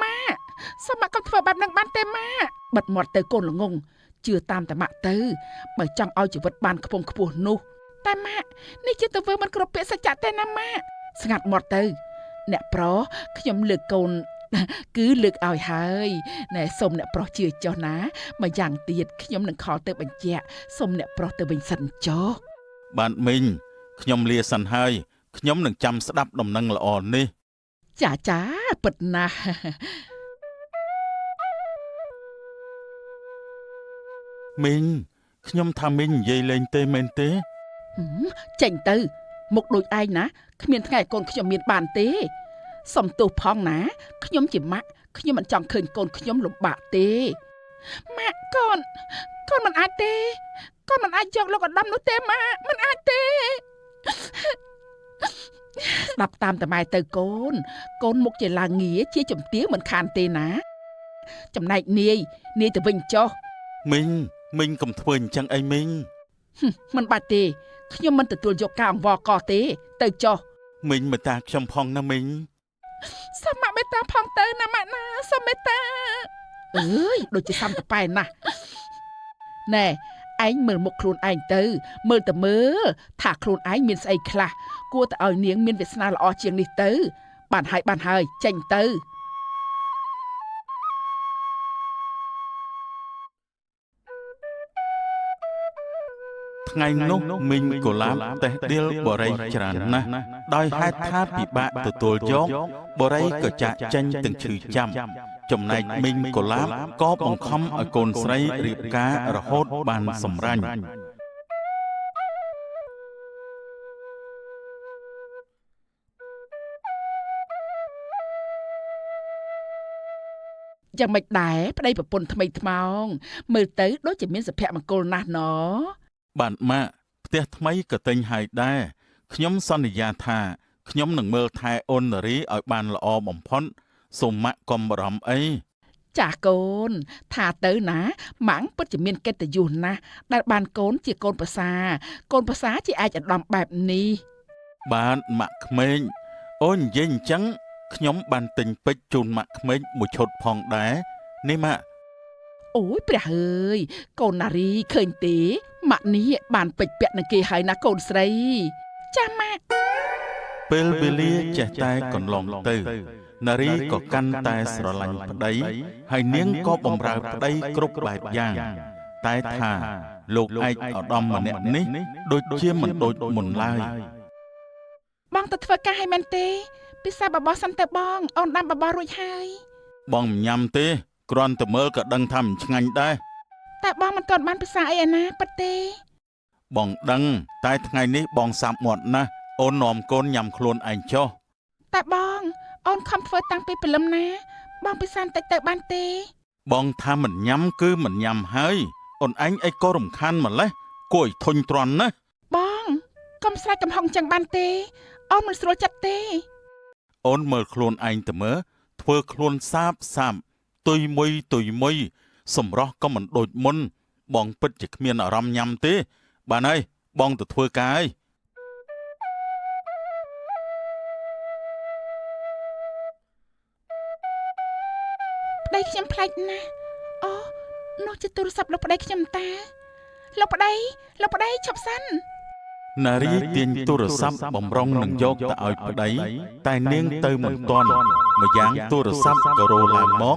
Speaker 2: ម៉ាក់សូមម៉ាក់កុំធ្វើបែបហ្នឹងបានទេម៉ាក់បិទមាត់ទៅកូនល្ងងជឿតាមតែម៉ាក់ទៅបើចង់ឲ្យជីវិតបានខ្ពង់ខ្ពស់នោះតែម៉ាក់នេះជាទៅធ្វើមិនគ្រប់ពាក្យសច្ចៈទេណាម៉ាក់ស្ងាត់មាត់ទៅអ្នកប្រុសខ្ញុំលើកកូន គឺលើកឲ្យហើយណែសូមអ្នកប្រុសជឿចុះណាម្យ៉ាងទៀតខ្ញុំនឹងខលទៅបញ្ជាក់សូមអ្នកប្រុសទៅវិញសិនចុះ
Speaker 1: បានមីងខ្ញុំលាសិនហើយខ្ញុំនឹងចាំស្ដាប់ដំណឹងល្អនេះ
Speaker 2: ចាចាពិតណាស់
Speaker 1: មីងខ្ញុំថាមីងនិយាយលេងទេមែនទេ
Speaker 2: ចេញទៅមុខដូចឯងណាគ្មានថ្ងៃកូនខ្ញុំមានបានទេសំទោសផងណាខ្ញុំជាម៉ាក់ខ្ញុំមិនចង់ឃើញកូនខ្ញុំលំបាកទេម៉ាក់កូនមិនអាចទេកូនមិនអាចយកលោកឧត្តមនោះទេម៉ាក់មិនអាចទេ ស្ដាប់តាមតែម៉ែទៅកូនមុខជាឡើងងារជាជំទាវមិនខានទេណាចំណែកនាយទៅវិញចុះ
Speaker 1: មីងកុំធ្វើអញ្ចឹងអីមីង
Speaker 2: មិនបាច់ទេខ្ញុំមិនទទួលយកការអង្វរកទេទៅចុះ
Speaker 1: មីងមេត្តាខ្ញុំផងណាមីង
Speaker 2: សូមម៉ាក់មេត្តាផងទៅណាម៉ាក់ណាសូមមេត្តាអើយដូចជាសំតប៉ែណាស់ណែឯងមើលមុខខ្លួនឯងទៅមើលតែមើលថាខ្លួនឯងមានស្អីខ្លះគួរតែឲ្យនាងមានវាសនាល្អជាងនេះទៅបានហើយចេញទៅ
Speaker 1: ថ្ងៃនោះមីងកូឡាបតេះដៀលបរិយច្រើនណាស់ដោយហេតុថាពិបាកទទួលយកបរិយក៏ចាក់ចេញទាំងឈឺចាំចំណែកមីងកូឡាបក៏បង្ខំឲ្យកូនស្រីរៀបការរហូតបានសម្រេច
Speaker 2: យ៉ាងម៉េចដែរប្តីប្រពន្ធថ្មីថ្មោងមើលទៅដូចជាមានសុភមង្គលណាស់ណ៎
Speaker 1: បាទម៉ាក់ផ្ទះថ្មីក៏ទិញហើយដែរខ្ញុំសន្យាថាខ្ញុំនឹងមើលថែអូននារីឲ្យបានល្អបំផុតសូមម៉ាក់កុំបារម្ភអី
Speaker 2: ចាស់កូនថាទៅណាម៉ាំងពិតជាមានកិត្តិយសណាស់ដែលបានកូនជាកូនប្រសាជាអាចឧត្តមបែបនេះ
Speaker 1: បាទម៉ាក់ក្មេងអូននិយាយអញ្ចឹងខ្ញុំបានទិញពេជ្រជូនម៉ាក់ក្មេងមួយឈុតផងដែរនេះម៉ាក់
Speaker 2: អូយព្រះអើយកូនណារីឃើញទេម៉ាក់នេះបានពេជ្រពាក់នឹងគេហើយណាកូនស្រីចាម៉ាក់
Speaker 1: ពេលវេលាចេះតែកន្លងទៅនារីក៏កាន់តែស្រឡាញ់ប្តីហើយនាងក៏បម្រើប្តីគ្រប់បែបយ៉ាងតែថាលោកឯកឧត្តមម្នាក់នេះដូចជាមិនដូចមុនឡើយ
Speaker 2: បងទៅធ្វើការឲ្យមែនទេពិសាបបោះសិនទៅបងអូនដាំបបោះរួចហើយ
Speaker 1: បងមិនញ៉ាំទេគ្រាន់តែមើលក៏ដឹងថាមិនឆ្ងាញ់ដែរ
Speaker 2: តែបងមិនទាន់បានពិសាអីឯណាប៉ិតទេ
Speaker 1: បងដឹងតែថ្ងៃនេះបងសាប់មាត់ណាស់អូននាំកូនញ៉ាំខ្លួនឯងចុះ
Speaker 2: តែបងអូនខំធ្វើតាំងពីព្រលឹមណាបងពិសាបន្តិចទៅបានទេ
Speaker 1: បងថាមិនញ៉ាំគឺមិនញ៉ាំហើយអូនឯងអីក៏រំខានម្លេះគួរឲ្យធុញទ្រាន់ណាស់
Speaker 2: បងកុំស្រែកកំហុងចឹងបានទេអូនមិនស្រួលចិត្តទេ
Speaker 1: អូនមើលខ្លួនឯងទៅមើលធ្វើខ្លួនសាបទុយមួយសម្រស់ក៏មិនដូចមុនបងពិតជាគ្មានអារម្មណ៍ញ៉ាំទេបានហើយបងទៅធ្វើការហើយ
Speaker 2: ប្តីខ្ញុំផ្លែកណាស់អូនោះជាទូរស័ព្ទលោកប្តីខ្ញុំតាលោកប្តីឈប់សិន
Speaker 1: នារីទាញទូរស័ព្ទបំរុងនឹងយកទៅឲ្យប្តីតែនាងទៅមិនទាន់ម្យ៉ាងទូរស័ព្ទក៏រោឡើងមក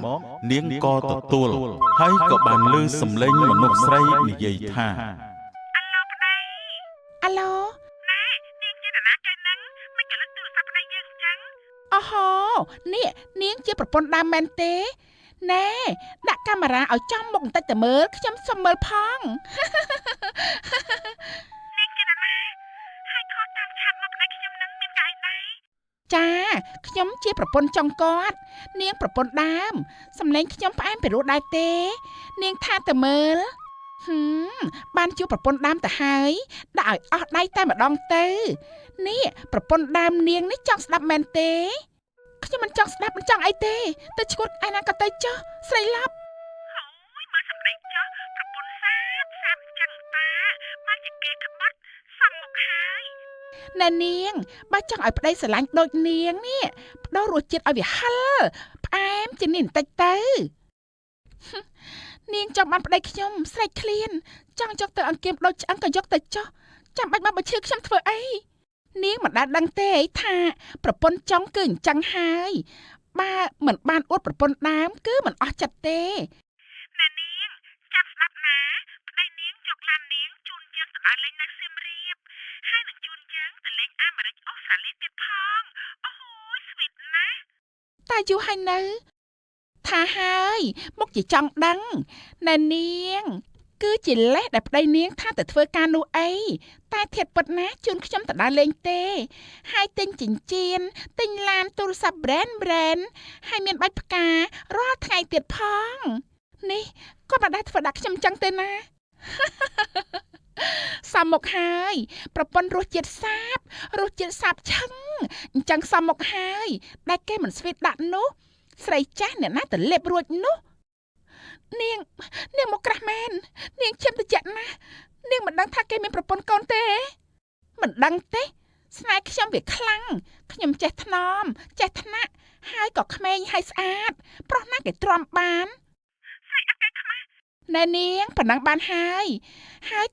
Speaker 1: នាងក៏ទទួលហើយក៏បានឮសំឡេងមនុស្សស្រីនិយាយថា
Speaker 2: អាឡូណែនាងជាតាណាគេនឹងមិនក៏លើទូរស័ព្ទប្តីយើងអញ្ចឹងអូហូនេះនាងជាប្រពន្ធដើមមែនទេណែដាក់កាមេរ៉ាឲ្យចំមុខបន្តិចទៅមើលខ្ញុំសុំមើលផង ចាខ្ញុំជាប្រពន្ធចុងគាត់នាងប្រពន្ធដើមសំឡេងខ្ញុំផ្អែមពីរោះដែរទេនាងថាទៅមើល បានជួបប្រពន្ធដើមទៅហើយដាក់ឲ្យអស់ដៃតែម្ដងទៅនេះប្រពន្ធដើមនាងនេះចង់ស្ដាប់មែនទេខ្ញុំមិនចង់ស្ដាប់មិនចង់អីទេទៅឈួតឯណាក៏ទៅចុះស្រីឡប់អូយមើលសម្ដីចុះប្រពន្ធសាបចឹងតាបានជាគេក្បត់សំមុខហើយណែនាងបើចង់ឲ្យប្តីស្រឡាញ់ដូចនាងនេះបដូររសជាតិឲ្យវាហឹលផ្អែមជាងនេះបន្តិចទៅនាងចង់បានប្តីខ្ញុំស្រេចឃ្លានចង់យកទៅអង្គាមដូចឆ្អឹងក៏យកទៅចុះចាំបាច់មកបញ្ឈឺខ្ញុំធ្វើអីនាងមិនដែលដឹងទេថាប្រពន្ធចង់គឺអញ្ចឹងហើយបើមិនបានអួតប្រពន្ធដើមគឺមិនអស់ចិត្តទេណែនាងចាំស្ដាប់ណាប្តីនាងយកឡាននាងជូនយើងទៅឲ្យលេងនៅសៀមរាបហើយនឹងជូនយើងទៅលេងអាមេរិកអូស្ត្រាលីទៀតផងអូយស្វីតណាស់តែយូរហើយនៅថាហើយមកជាចង់ដឹងណែនាងគឺជាលេសដែលប្តីនាងថាទៅធ្វើការនោះអីតែធៀបពិតណាជូនខ្ញុំទៅដើរលេងទេហើយទិញចិញ្ចៀនទិញឡានទូរស័ព្ទ brand ហើយមានបាច់ផ្ការាល់ថ្ងៃទៀតផងនេះគាត់មិនដែលធ្វើដាក់ខ្ញុំចឹងទេណាសំមុខហើយប្រពន្ធរសជាតិសាបឆឹងអញ្ចឹងសំមុខហើយដែលគេមិនស្វីតដាក់នោះស្រីចាស់អ្នកណាទៅលេបរួចនោះនាងមកក្រាស់មែននាងឈាមត្រជាក់ណាស់នាងមិនដឹងថាគេមានប្រពន្ធកូនទេមិនដឹងទេស្នេហ៍ខ្ញុំវាខ្លាំងខ្ញុំចេះថ្នមចេះថ្នាក់ហើយក៏ក្មេងហើយស្អាតប្រុសណាគេទ្រាំបានស្រីអត់គេខ្មាស់ណែនាងប៉ុណ្ណឹងបានហើយ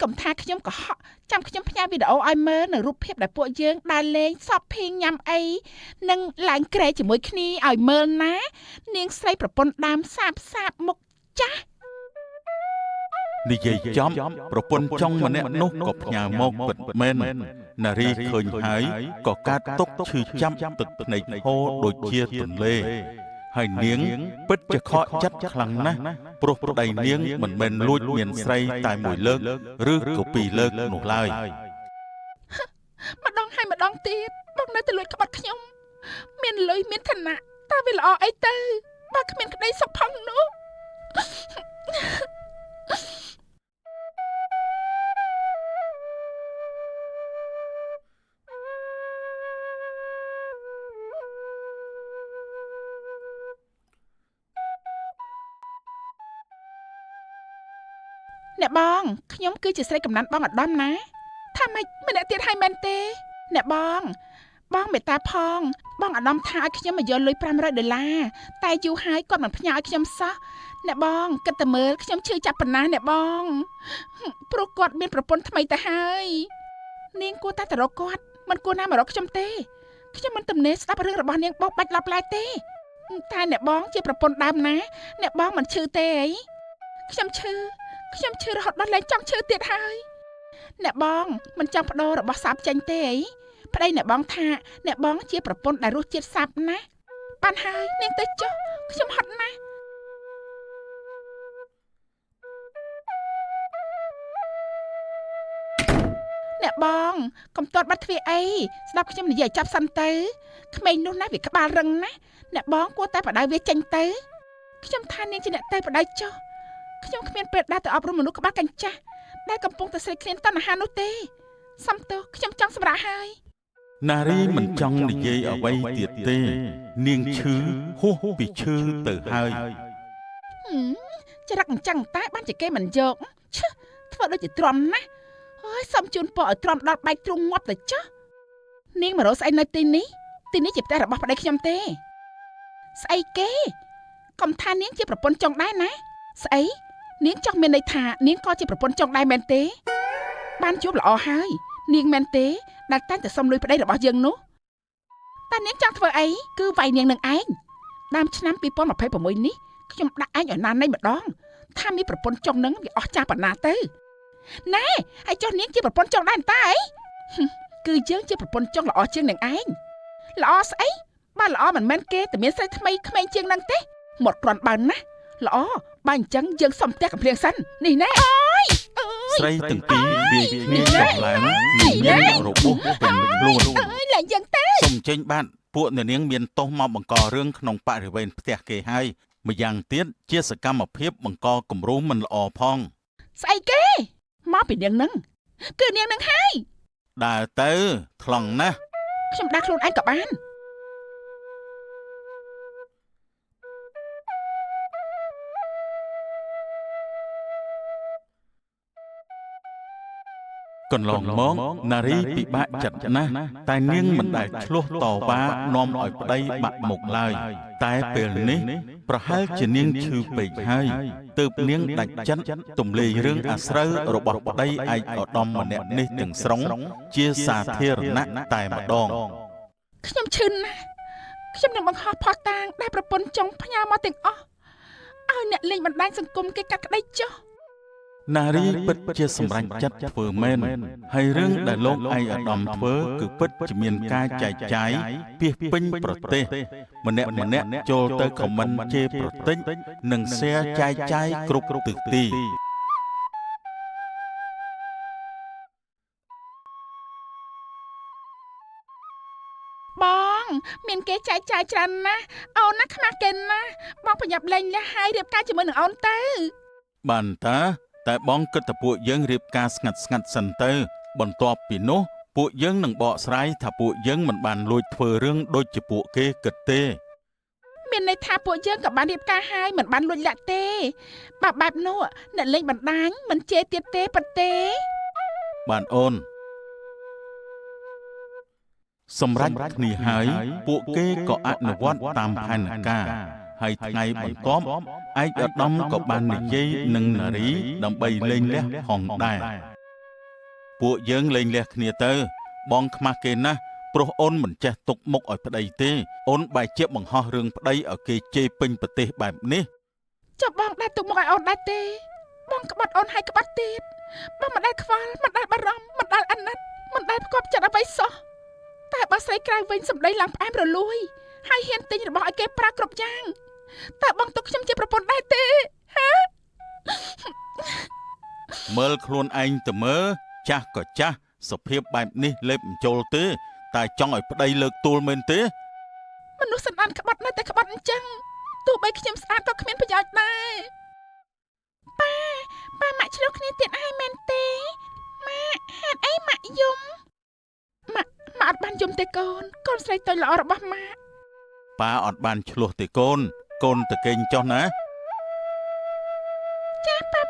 Speaker 2: កុំថាខ្ញុំកុហកចាំខ្ញុំផ្ញើវីដេអូឲ្យមើលនៅរូបភាពដែលពួកយើងដើរលេងសពភីងញ៉ាំអីនិងឡើងក្រែជាមួយគ្នាឲ្យមើលណានាងស្រីប្រពន្ធដើមសាបមុខចាស់
Speaker 1: និយាយចំប្រពន្ធចង់ម្នាក់នោះក៏ផ្ញើមកពិតមែននារីឃើញហើយក៏កើតទុកឈឺចាប់ទឹកភ្នែកហូរដូចជាទន្លេហើយនាងពិតជាខកចិត្តខ្លាំងណាស់ព្រោះប្តីនាងមិនមែនលួចមានស្រីតែមួយលើកឬក៏ពីរលើកនោះឡើយ
Speaker 2: ម្ដងហើយម្ដងទៀតបងនៅតែលួចក្បត់ខ្ញុំមានលុយមានឋានៈតើវាល្អអីទៅបើគ្មានក្តីសុខផងនោះអ្នកបងខ្ញុំគឺជាស្រីកំណាន់បងឧត្តមណាថាម៉េចម្នាក់ទៀតហើយមែនទេអ្នកបងមេត្តាផងបងឧត្តមថាឲ្យខ្ញុំមកយកលុយ$500តែយូរហើយគាត់មិនផ្ញើឲ្យខ្ញុំសោះអ្នកបងគិតតែមើលខ្ញុំឈឺចាប់ប៉ុណ្ណាអ្នកបងព្រោះគាត់មានប្រពន្ធថ្មីទៅហើយនាងគួរតែទៅរកគាត់មិនគួរណាមករកខ្ញុំទេខ្ញុំមិនទំនេរស្ដាប់រឿងរបស់នាងបោកបាច់ឡប់ឡាយទេតែអ្នកបងជាប្រពន្ធដើមណាអ្នកបងមិនឈឺទេអីខ្ញុំឈឺរហូតដល់លែងចង់ឈឺទៀតហើយអ្នកបងមិនចង់បដូររបស់សាបចេញទេអីប្តីអ្នកបងថាអ្នកបងជាប្រពន្ធដែលរសជាតិសាបណាស់បានហើយនាងទៅចុះខ្ញុំហត់ណាស់អ្នកបងកុំទាត់បាត់ទ្វារអីស្ដាប់ខ្ញុំនិយាយចាប់សិនទៅក្មេងនោះណាវាក្បាលរឹងណាស់អ្នកបងគួរតែបដៅវាចេញទៅខ្ញុំថានាងជាអ្នកទៅបដៅចុះខ្ញុំគ្មានពេលដើរទៅអប់រំមនុស្សក្បាលកញ្ចាស់ដែលកំពុងតែស្រេកឃ្លានតណ្ហានោះទេសំទោសខ្ញុំចង់សម្រាប់ហើយ
Speaker 1: នារីមិនចង់និយាយអ្វីទៀតទេនាងឈឺហួសពីឈឺទៅហើយ
Speaker 2: ច្រឹកអញ្ចឹងតែបានជាគេមិនយកឈឹធ្វើដូចជាទ្រាំណាស់អើយសុំជូនពរឲ្យទ្រាំដល់បែកទ្រូងងាប់ទៅចុះនាងមករកស្អីនៅទីនេះជាផ្ទះរបស់ប្តីខ្ញុំទេស្អីគេកុំថានាងជាប្រពន្ធចុងដែរណាស្អីនាងចង់មានន័យថានាងក៏ជាប្រពន្ធចុងដែរមែនទេបានជួបល្អហើយនាងមែនទេដែលតែងតែសុំលុយប្តីរបស់យើងនោះតែនាងចង់ធ្វើអីគឺវាយនាងនឹងឯងដើមឆ្នាំ2026នេះខ្ញុំដាក់ឯងឲ្យណាននៃម្ដងថាមានប្រពន្ធចុងនឹងវាអស់ចាស់ប៉ុណ្ណាទៅណែហើយចុះនាងជាប្រពន្ធចុងដែរតាអីគឺយើងជាប្រពន្ធចុងល្អជាងនឹងឯងល្អស្អីបើល្អមិនមែនគេតែមានស្រីថ្មីក្មេងជាងនឹងទេមកគ្រាន់បើណាល្អបើអញ្ចឹងយើងសុំផ្ទះកំភ្លៀងសិននេះណែអើយ
Speaker 1: ស្រីទាំងពីរវាយគ្នាចុះឡើងមានរបួសពេញខ្លួន
Speaker 2: អើយឡើងយ៉ាងទេ
Speaker 1: សុំចេញបាទពួកអ្នកនាងមានទោសមកបង្ករឿងក្នុងបរិវេណផ្ទះគេហើយម្យ៉ាងទៀតជាសកម្មភាពបង្កគំរូមិនល្អផង
Speaker 2: ស្អីគេមកពីនាងនឹងគឺនាងនឹងហើយ
Speaker 1: ដើរទៅថ្លង់ណាស់
Speaker 2: ខ្ញុំដាក់ខ្លួនឯងក៏បាន
Speaker 1: កន្លងមកនារីពិបាកចិត្តណាស់តែនាងមិនដែលឆ្លោះតវ៉ានាំឲ្យប្តីបាក់មុខឡើយតែពេលនេះប្រហែលជានាងឈឺពេកហើយទើបនាងដាច់ចិត្តទម្លាយរឿងអាស្រូវរបស់ប្តីឯកឧត្តមម្នាក់នេះទាំងស្រុងជាសាធារណៈតែម្ដង
Speaker 2: ខ្ញុំឈឺណាស់ខ្ញុំនឹងបង្ហោះផុសតាងដែលប្រពន្ធចង់ផ្ញើមកទាំងអស់ឲ្យអ្នកលេងបណ្ដាញសង្គមគេកាត់ក្តីចុះ
Speaker 1: នារីពិតជាសម្រេចចិត្តធ្វើមែនហើយរឿងដែលលោកឯកឧត្តមធ្វើគឺពិតជាមានការចែកចាយពាសពេញប្រទេសម្នាក់ចូលទៅខមមិនជេរប្រតិចនិងแชร์ចែកចាយគ្រប់ទិសទី
Speaker 2: បងមានគេចែកចាយច្រើនណាស់អូនណាខ្មាស់គេណាស់បងប្រញាប់លេងលះហើយរៀបការជាមួយនឹងអូនទៅ
Speaker 1: បានតាតែបងគិតថាពួកយើងរៀបការស្ងាត់សិនទៅបន្ទាប់ពីនោះពួកយើងនឹងបកស្រាយថាពួកយើងមិនបានលួចធ្វើរឿងដូចជាពួកគេគិតទេ
Speaker 2: មានន័យថាពួកយើងក៏បានរៀបការហើយមិនបានលួចលាក់ទេបើបែបនោះអ្នកលេងបណ្ដាញមិនជេរទៀតទេប៉ុន្តែ
Speaker 1: បានអូនសម្រាប់គ្នាហើយពួកគេក៏អនុវត្តតាមផែនការហើយថ្ងៃបន្ទាប់ឯកឧត្តមក៏បាននិយាយនឹងនារីដើម្បីលេងលះផងដែរពួកយើងលេងលះគ្នាទៅបងខ្មាស់គេណាស់ព្រោះអូនមិនចេះទុកមុខឲ្យប្តីទេអូនបែរជាបង្ហោះរឿងប្តីឲ្យគេជេរពេញប្រទេសបែបនេះ
Speaker 2: ចុះបងដែរទុកមកឲ្យអូនដែរទេបងក្បត់អូនឲ្យក្បត់ទៀតបងមិនដែលខ្វល់មិនដែលបារម្ភមិនដែលអាណិតមិនដែលផ្គប់ចិត្តអ្វីសោះតែបើស្រីក្រៅវិញសម្ដីឡើងផ្អែមរលួយហើយហ៊ានទិញរបស់ឲ្យគេប្រើគ្រប់យ៉ាងតើបងទុកខ្ញុំជាប្រពន្ធដែរទេហ៎
Speaker 1: មើលខ្លួនឯងទៅមើលចាស់ក៏ចាស់សុភាពបែបនេះលេបមិនចូលទេតែចង់ឲ្យប្តីលើកទួលមែនទេ
Speaker 2: មនុស្សសណ្ដានក្បត់នៅតែក្បត់អញ្ចឹងទោះបីខ្ញុំស្អាតក៏គ្មានប្រយោជន៍ដែរប៉ាម៉ាក់ឆ្លោះគ្នាទៀតហើយមែនទេម៉ាក់ហេតុអីម៉ាក់យំម៉ាក់អត់បានយំទេកូនកូនស្រីតូចល្អរបស់ម៉ាក់
Speaker 1: ប៉ាអត់បានឆ្លោះទេកូនកូនទៅគេងចុះណា
Speaker 2: ចាប៉ា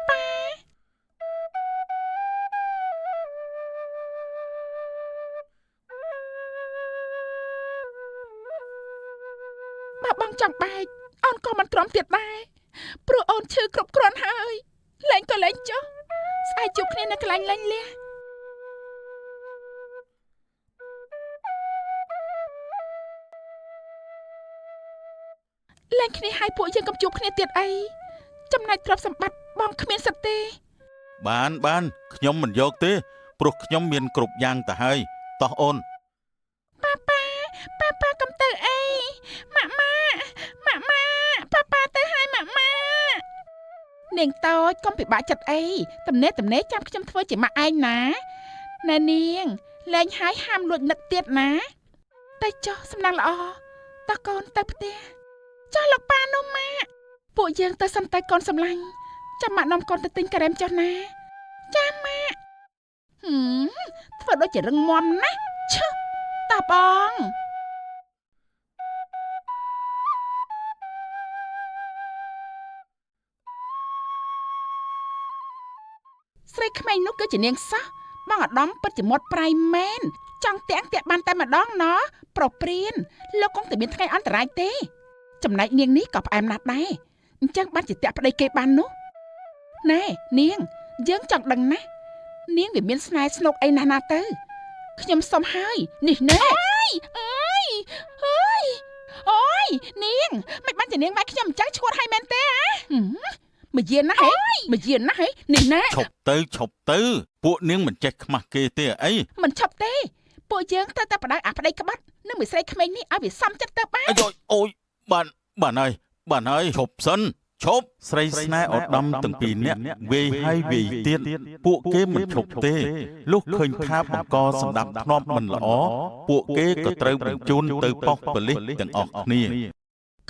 Speaker 2: បើបងចង់បែកអូនក៏មិនទ្រាំទៀតដែរព្រោះអូនឈឺគ្រប់គ្រាន់ហើយលេងក៏លេងចុះស្អែកជួបគ្នានៅកន្លែងលេងលះលេងគ្នាឲ្យពួកយើងកំជួបគ្នាទៀតអីចំណែកទ្រព្យសម្បត្តិបងគ្មានសិទ្ធទេ
Speaker 1: បានខ្ញុំមិនយកទេព្រោះខ្ញុំមានគ្រប់យ៉ាងទៅហើយតោះអូន
Speaker 2: ប៉ាកុំទៅអីម៉ាក់ប៉ាទៅហើយម៉ាក់នាងតូចកុំពិបាកចិត្តអីតំណេចាំខ្ញុំធ្វើជាម៉ាក់ឯងណាណែនាងលែងហើយហាមលួចនឹកទៀតណាតែចុះសំណាងល្អតោះកូនទៅផ្ទះចុះលោកប៉ានោះម៉ាក់ពួកយើងទៅសិនតែកូនសម្លាញ់ចាំម៉ាក់នាំកូនទៅទិញការ៉េមចុះណាចាម៉ាក់ធ្វើដូចជារឹងមាំណាស់ឈឹតោះបង ស្រីក្មេងនោះគឺជានាងសោះបងអាដាមពិតជាមាត់ប្រៃមែនចង់តាំងបានតែម្ដងណោះប្រព្រានលោកគង់តែមានថ្ងៃអន្តរាយទេចំណែកនាងនេះក៏ផ្អែមណាស់ដែរអញ្ចឹងបានជាតាក់ប្តីគេបាននោះណែនាងយើងចង់ដឹងណាស់នាងវាមានស្នេហ៍ស្នុកអីណាស់ណាទៅខ្ញុំសុំហើយនេះណែអូយនាងមិនបានជានាងមកខ្ញុំអញ្ចឹងឈួតហើយមែនទេមកយានណាស់ហេនេះណា
Speaker 1: ឈប់ទៅពួកនាងមិនចេះខ្មាស់គេទេអី
Speaker 2: មិនឈប់ទេពួកយើងត្រូវតែបដៅអាប្តីក្បត់នឹងមួយស្រីក្មេងនេះឲ្យវាសមចិត្តទៅបាន
Speaker 1: អូយបានហើយឈប់សិនឈប់ស្រីស្នេហ៍ឧត្តមទាំងពីរនាក់វេហើយវេទៀតពួកគេមិនឈប់ទេលុះឃើញថាបង្កសម្ដាប់ធ្នាប់មិនល្អពួកគេក៏ត្រូវបញ្ជូនទៅប៉ុស្តិ៍ប៉ូលីសទាំងអស់គ្នា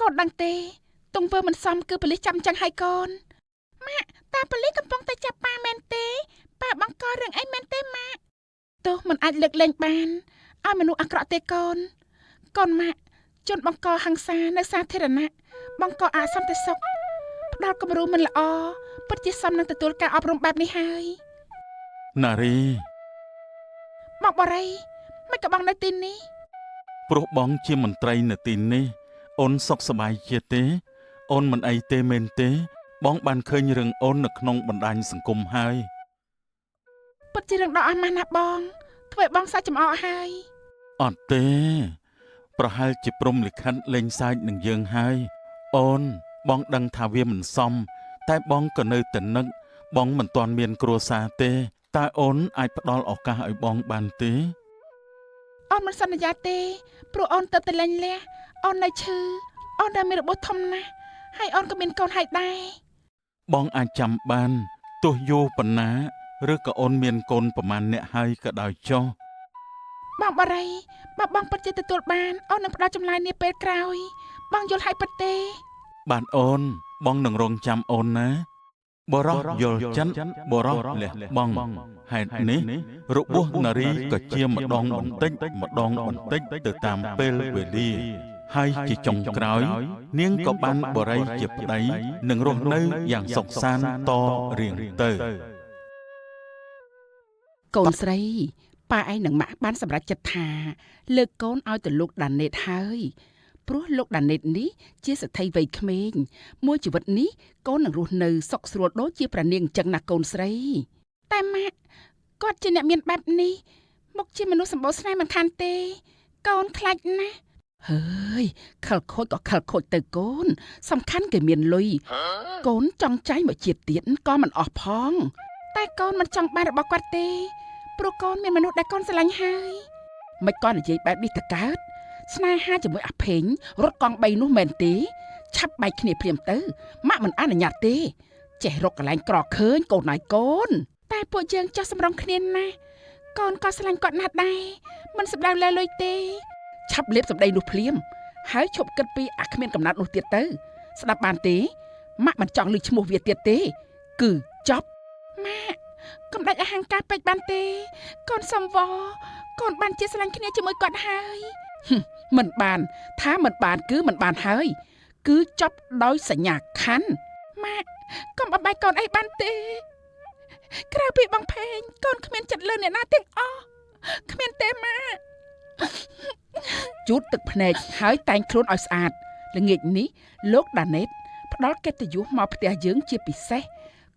Speaker 2: កូនដឹងទេទង្វើមិនសមគឺប៉ូលីសចាំចឹងហើយកូនម៉ាក់តា ប៉ូលីសកំពុងតែចាប់ប៉ាមែនទេប៉ាបង្ករឿងអីមែនទេម៉ាក់ទោះមិនអាចលើកលែងបានឲ្យមនុស្សអាក្រក់ទេកូនម៉ាក់ជនបង្កហិង្សានៅសាធារណៈបង្កអសន្តិសុខផ្ដល់គំរូមិនល្អពិតជាសមនឹងទទួលការអប់រំបែបនេះហើយ
Speaker 1: ណារី
Speaker 2: បងបរិយមិនក៏បងនៅទីនេះ
Speaker 1: ព្រោះបងជាមន្ត្រីនៅទីនេះអូនសុខសប្បាយជាទេអូនមិនអីទេមែនទេបងបានឃើញរឿងអូននៅក្នុងបណ្ដាញសង្គមហើយ
Speaker 2: ពិតជារឿងដ៏អស្ចារ្យណាស់បងធ្វើឲ្យបងសាច់ចំអកហើយ
Speaker 1: អត់ទេប្រហែលជាព្រំលិខិតលេងសើចនឹងយើងហើយអូនបងដឹងថាវាមិនសមតែបងក៏នៅតែនឹកបងមិនទាន់មានគ្រួសារទេតើអូនអាចផ្ដល់ឱកាសឲ្យបងបានទេ
Speaker 2: អូនមិនសន្យាទេព្រោះអូនទៅតែលែងលះអូននៅឈឺអូនដែលមានរបួសធំណាស់ហើយអូនក៏មានកូនហើយដែរ
Speaker 1: បងអាចចាំបានទោះយូរប៉ុណ្ណាឬក៏អូនមានកូនប្រមាណអ្នកហើយក៏ដោយចុះ
Speaker 2: បងបរិយបើបងពិតជាទទួលបានអូននឹងផ្ដល់ចម្លើយនាពេលក្រោយបងយល់ហើយពិតទេ
Speaker 1: បាទអូនបងនឹងរងចាំអូនណាបរោះយល់ចិនបរោះលះបង់ហេតុនេះរបួសនារីក៏ជាម្ដងបន្តិចទៅតាមពេលវេលាហើយជាចុងក្រោយនាងក៏បានបរិយជាប្តីនឹងរស់នៅយ៉ាងសុខសាន្តតរៀងទៅ
Speaker 2: កូនស្រីប៉ាឯងនឹងម៉ាក់បានសម្រេចចិត្តថាលើកកូនឲ្យទៅលោកដាណេតហើយព្រោះលោកដាណេតនេះជាស្ត្រីវ័យក្មេងមួយជីវិតនេះកូននឹងរស់នៅសុខស្រួលដូចជាព្រះនាងអញ្ចឹងណាកូនស្រីតែម៉ាក់គាត់ជាអ្នកមានបែបនេះមកជាមនុស្សសម្បូរស្នេហ៍មិនខានទេកូនខ្លាចណាស់ហើយខលខូចក៏ខលខូចទៅកូនសំខាន់គេមានលុយកូនចង់ចាយមកជាតិទៀតក៏មិនអស់ផងតែកូនមិនចង់បានរបស់គាត់ទេព្រោះកូនមានមនុស្សដែលកូនស្រឡាញ់ហើយមិនក៏និយាយបែបនេះទៅកើតស្នេហាជាមួយអាភេងរត់កង់3នោះមែនទេឆាប់បែកគ្នាព្រាមទៅម៉ាក់មិនអនុញ្ញាតទេចេះរកកន្លែងក្រឃើញកូនណាយកូនតែពួកយើងចោះសម្រងគ្នាណាកូនក៏ស្រឡាញ់គាត់ណាស់ដែរមិនសម្ដៅលែលុយទេឆាប់លេបសម្ដីនោះភ្លាមហើយឈប់គិតពីអាគ្មានកំណត់នោះទៀតទៅស្ដាប់បានទេម៉ាក់មិនចង់ឮឈ្មោះវាទៀតទេគឺចប់ម៉ាក់កុំដាច់អហង្ការពេកបានទេកូនសំវកូនបានជាស្រឡាញ់គ្នាជាមួយគាត់ហើយមិនបានថាមិនបានគឺមិនបានហើយគឺចប់ដោយសញ្ញាខណ្ឌម៉ាក់កុំបបាយកូនអីបានទេក្រៅពីបងផេងកូនគ្មានចិត្តលើអ្នកណាទាំងអស់គ្មានទេម៉ាក់ជូតទឹកភ្នែកហើយតែងខ្លួនឲ្យស្អាតល្ងាចនេះលោកដាណេតផ្ដល់កិត្តិយសមកផ្ទះយើងជាពិសេស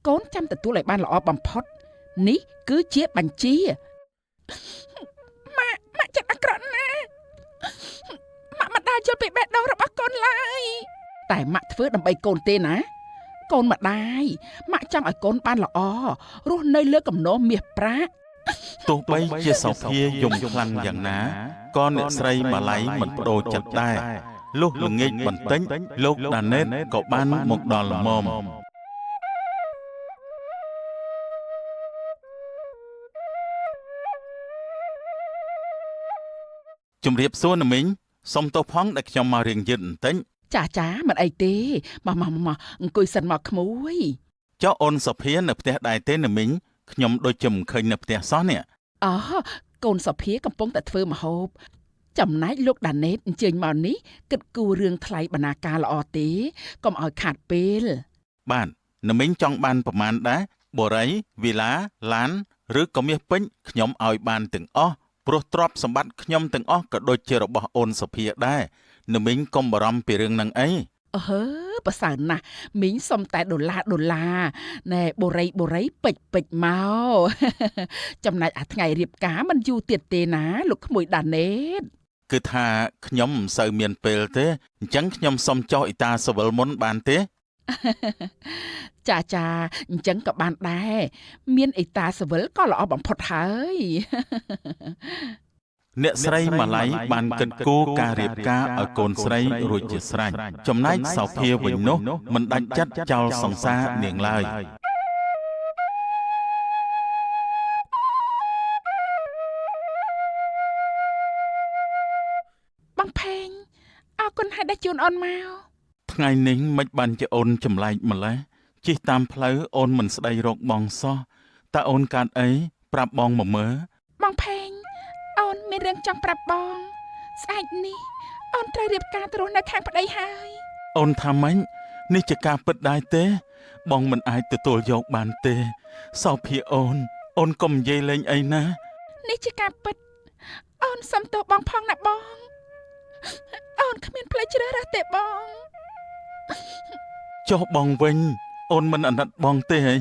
Speaker 2: កូនចាំទទួលឲ្យបានល្អបំផុតនេះគឺជាបញ្ជាម៉ាក់ចិត្តអាក្រក់ណាស់ម៉ាក់មិនដាច់យល់ពីបេះដូងរបស់កូនឡើយតែម៉ាក់ធ្វើដើម្បីកូនទេណាកូនម្ដាយម៉ាក់ចង់ឲ្យកូនបានល្អរស់នៅលើកំណោមាសប្រាក់
Speaker 1: ទោះបីជាសោភាយំខ្លាំងយ៉ាងណាក៏អ្នកស្រីម៉ាឡៃមិនបដូរចិត្តដែរលុះល្ងាចបន្តិចលោកដាណេតក៏បានមកដល់ល្មមជំរាបសួរណាមីងសុំទោសផងដែលខ្ញុំមករៀងយឺតបន្តិច
Speaker 2: ចាមិនអីទេមកអង្គុយសិនមកក្មួយ
Speaker 1: ចុះអូនសុភានៅផ្ទះដែរទេណាមីងខ្ញុំដូចជាមិនឃើញនៅផ្ទះសោះនេះ
Speaker 2: អូកូនសុភាកំពុងតែធ្វើម្ហូបចំណែកលោកដាណេតអញ្ជើញមកនេះគិតគូររឿងថ្លៃបណ្ណាការល្អទេកុំឲ្យខាតពេល
Speaker 1: បាទណាមីងចង់បានប្រមាណដែរបរិយវីឡាឡានឬក៏មាសពេជ្រខ្ញុំឲ្យបានទាំងអស់ព្រោះទ្រព្យសម្បត្តិខ្ញុំទាំងអស់ក៏ដូចជារបស់អូនសុភាដែរណាមីងកុំបារម្ភពីរឿងហ្នឹងអី
Speaker 2: អើប្រសើរណាស់មីងសុំតែដុល្លារណែបូរីពេចមក ចំណែកអាថ្ងៃរៀបការមិនយូរទៀតទេណាលោកក្មួយដាណេត
Speaker 1: គឺថាខ្ញុំមិនសូវមានពេលទេអញ្ចឹងខ្ញុំសុំចុះអ៊ីតាសវិលមុនបានទេ
Speaker 2: ចាអញ្ចឹងក៏បានដែរមានអេតាសវិលក៏ល្អបំផុតហើយ
Speaker 1: អ្នកស្រីម៉ាឡៃបានគិតគូរការរៀបការឲ្យកូនស្រីរួចជាស្រេចចំណែកសោភាវិញនោះមិនដាច់ចិត្តចោលសង្សារនាងឡើយ
Speaker 2: បងផេងអរគុណហើយដែលជូនអូនមក
Speaker 1: ថ្ងៃនេះមិនបានជាអូនចម្លែកម្លេះ ជិះតាមផ្លូវអូនមិនស្ដីរកបងសោះតើអូនកាត់អីប្រាប់បងមកមើល
Speaker 2: បងផេងអូនមានរឿងចង់ប្រាប់បងស្អែកនេះអូនត្រូវរៀបការទៅរស់នៅខាងប្តីហើយ
Speaker 1: អូនថាម៉េចនេះជាការពិតដែរទេបងមិនអាចទទួលយកបានទេសោភាអូនកុំនិយាយលេងអីណា
Speaker 2: នេះជាការពិតអូនសុំទោសបងផងណាបងអូនគ្មានផ្លូវជ្រើសរើសទេបង
Speaker 1: ចុះបងវិញអូនមិនអាណិតបងទេហី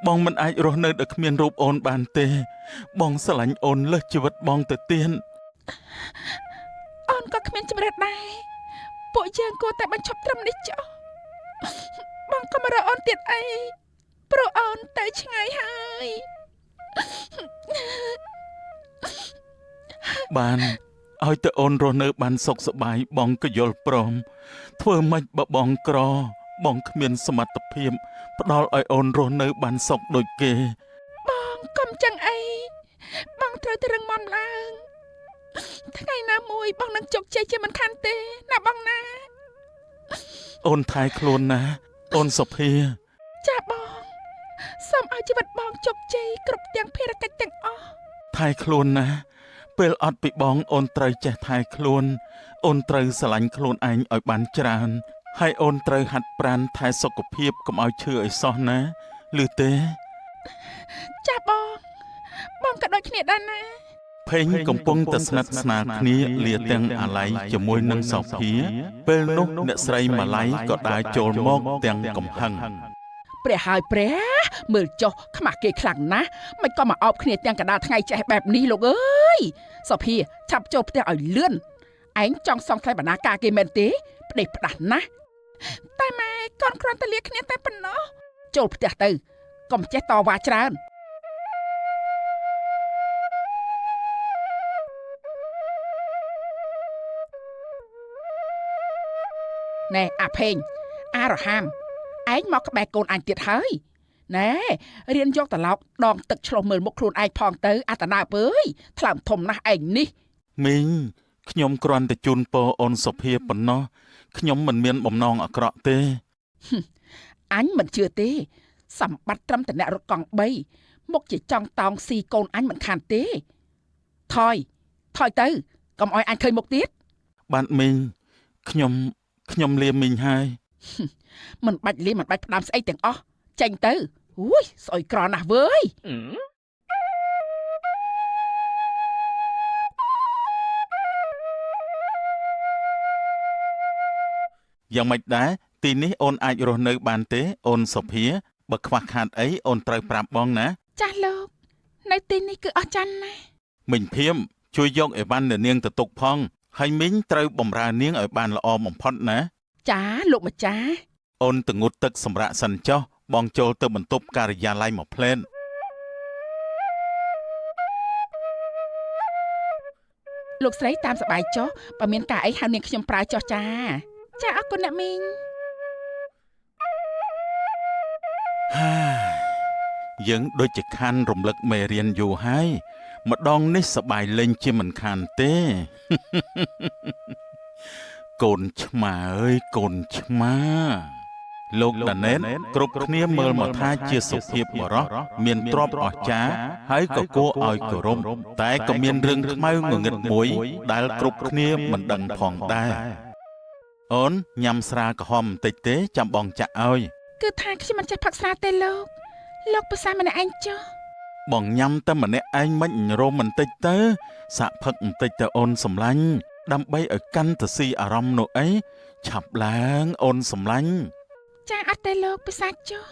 Speaker 1: បងមិនអាចរស់នៅដោយគ្មានរូបអូនបានទេបងស្រឡាញ់អូនលើសជីវិតបងទៅទៀត
Speaker 2: អូនក៏គ្មានជំរឿនដែរពួកយើងគួរតែបញ្ឈប់ត្រឹមនេះចុះបងក៏មករកអូនទៀតអីព្រោះអូនទៅឆ្ងាយហើយ
Speaker 1: បានឲ្យតែអូនរស់នៅបានសុខសប្បាយបងក៏យល់ព្រមធ្វើម៉េចបើបងក្របងគ្មានសមត្ថភាពផ្ដល់ឲ្យអូនរស់នៅបានសុខដូចគេ
Speaker 2: បងកុំចឹងអីបងត្រូវតែរឹងមាំឡើងថ្ងៃណាមួយបងនឹងជោគជ័យជាមិនខានទេណាបងណា
Speaker 1: អូនថែខ្លួនណាអូនសុភា
Speaker 2: ចាបងសូមឲ្យជីវិតបងជោគជ័យគ្រប់ទាំងភារកិច្ចទាំងអស់
Speaker 1: ថែខ្លួនណាពេលអត់ពីបងអូនត្រូវចេះថែខ្លួនអូនត្រូវស្រឡាញ់ខ្លួនឯងឲ្យបានច្រើនហើយអូនត្រូវហាត់ប្រាណថែសុខភាពកុំឲ្យឈឺឲ្យសោះណាឮទេ
Speaker 2: ចាបងក៏ដូចគ្នាដែរណា
Speaker 1: ភេងកំពុងតែស្និទ្ធស្នាលគ្នាលាទាំងអាឡ័យជាមួយនឹងសោភាពេលនោះអ្នកស្រីម៉ាឡៃក៏ដើរចូលមកទាំងកំហឹង
Speaker 2: ព្រះហើយព្រះមើលចុះខ្មាស់គេខ្លាំងណាស់មិនក៏មកអោបគ្នាទាំងកណ្ដាលថ្ងៃចេះបែបនេះលោកអើយសុភាឆាប់ចូលផ្ទះឲ្យលឿនឯងចង់សងថ្លៃបណ្ណាការគេមែនទេផ្ដេសផ្ដាស់ណាស់តែម៉ែកូនគ្រាន់តែលាគ្នាតែប៉ុណ្ណោះចូលផ្ទះទៅកុំចេះតវ៉ាច្រើនណែអាផេងអារហាមឯងមកក្បែរកូនអញទៀតហើយណែរៀនយកត្រឡោកដងទឹកឆ្លោះមើលមុខខ្លួនឯងផងទៅអត្តនាអើយថ្លើមធំណាស់ឯងនេះ
Speaker 1: មីងខ្ញុំគ្រាន់តែជូនពរអូនសុភាប៉ុណ្ណោះខ្ញុំមិនមានបំណងអាក្រក់ទេ
Speaker 2: អញមិនជឿទេសម្បត្តិត្រឹមតែអ្នករត់កង់3មុខជាចង់តោងស៊ីកូនអញមិនខានទេថយទៅកុំឲ្យអញឃើញមុខទៀត
Speaker 1: បាទមីងខ្ញុំលាមីងហើយ
Speaker 2: មិនបាច់លីមិនបាច់ផ្ដាំស្អីទាំងអស់ចេញទៅអូយស្អុយក្រណាស់វើយ
Speaker 1: យ៉ាងម៉េចដែរទីនេះអូនអាចរស់នៅបានទេអូនសុភាបើខ្វះខាតអីអូនត្រូវប្រាប់បងណា
Speaker 2: ចាស់លោកនៅទីនេះគឺអស្ចារ្យណាស់
Speaker 1: មីងភៀមជួយយកអីវ៉ាន់នៅនាងទៅទុកផងហើយមីងត្រូវបម្រើនាងឲ្យបានល្អបំផុតណា
Speaker 2: ចាលោកម្ចាស់
Speaker 1: អូនទៅងូតទឹកសម្រាប់សិនចុះបងចូលទៅបន្ទប់ការិយាល័យមកផ្លែន
Speaker 2: លោកស្រីតាមសប្បាយចុះបើមានការអីហៅនាងខ្ញុំប្រើចុះចាចាអរគុណអ្នកមីង
Speaker 1: យើងដូចជាខានរំលឹកមេរៀនយូរហើយម្ដងនេះសប្បាយលេងជាមិនខានទេ កូនឆ្មាអើយកូនឆ្មាលោកដាណេតគ្រប់គ្នាមើលមកថាជាសុភាពបរោះមានទ្រព្យអស្ចារ្យហើយក៏គួរឲ្យគោរពតែក៏មានរឿងខ្មៅងងឹតមួយដែលគ្រប់គ្នាមិនដឹងផងដែរអូនញ៉ាំស្រាក្រហមបន្តិចទេចាំបងចាក់ឲ្យ
Speaker 2: គឺថាខ្ញុំមិនចេះផឹកស្រាទេលោកភាសាម្នាក់ឯងចុះ
Speaker 1: បងញ៉ាំតែម្នាក់ឯងមិនរមបន្តិចទៅសាក់ផឹកបន្តិចទៅអូនសម្លាញ់ដើម្បីឲ្យកាន់ទៅស៊ីអារម្មណ៍នោះអីឆាប់ឡើងអូនសម្លាញ់
Speaker 2: ចាអត់ទេលោកភាសាចុះ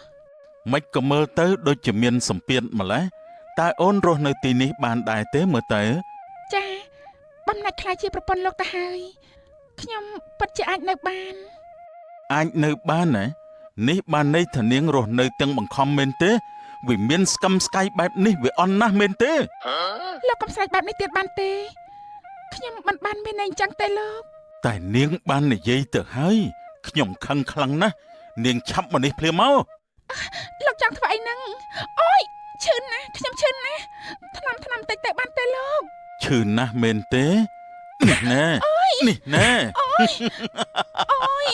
Speaker 1: មិនក៏មើលទៅដូចជាមានសម្ពាធម្លេះតែអូនរស់នៅទីនេះបានដែរទេមើលទៅ
Speaker 2: ចាបំណាច់ខ្លាចជាប្រពន្ធលោកទៅហើយខ្ញុំពិតជាអាចនៅបាន
Speaker 1: អាចនៅបានណានេះបានន័យថានាងរស់នៅទាំងបង្ខំមែនទេវាមានស្កឹមស្កៃបែបនេះវាអន់ណាស់មែនទេ
Speaker 2: លោកកុំស្រែកបែបនេះទៀតបានទេខ្ញុំមិនបានមានអីចឹងទេលោក
Speaker 1: តែនាងបាននិយាយទៅហើយខ្ញុំខឹងខ្លាំងណាស់នាងឆាប់មកនេះភ្លាមមក
Speaker 2: លោកចង់ធ្វើអីហ្នឹងអូយឈឺណាស់ខ្ញុំឈឺណាស់ថ្នាំតិចទៅបានទេលោក
Speaker 1: ឈឺណាស់មែនទេនេះណែនេះណែ
Speaker 2: អូយ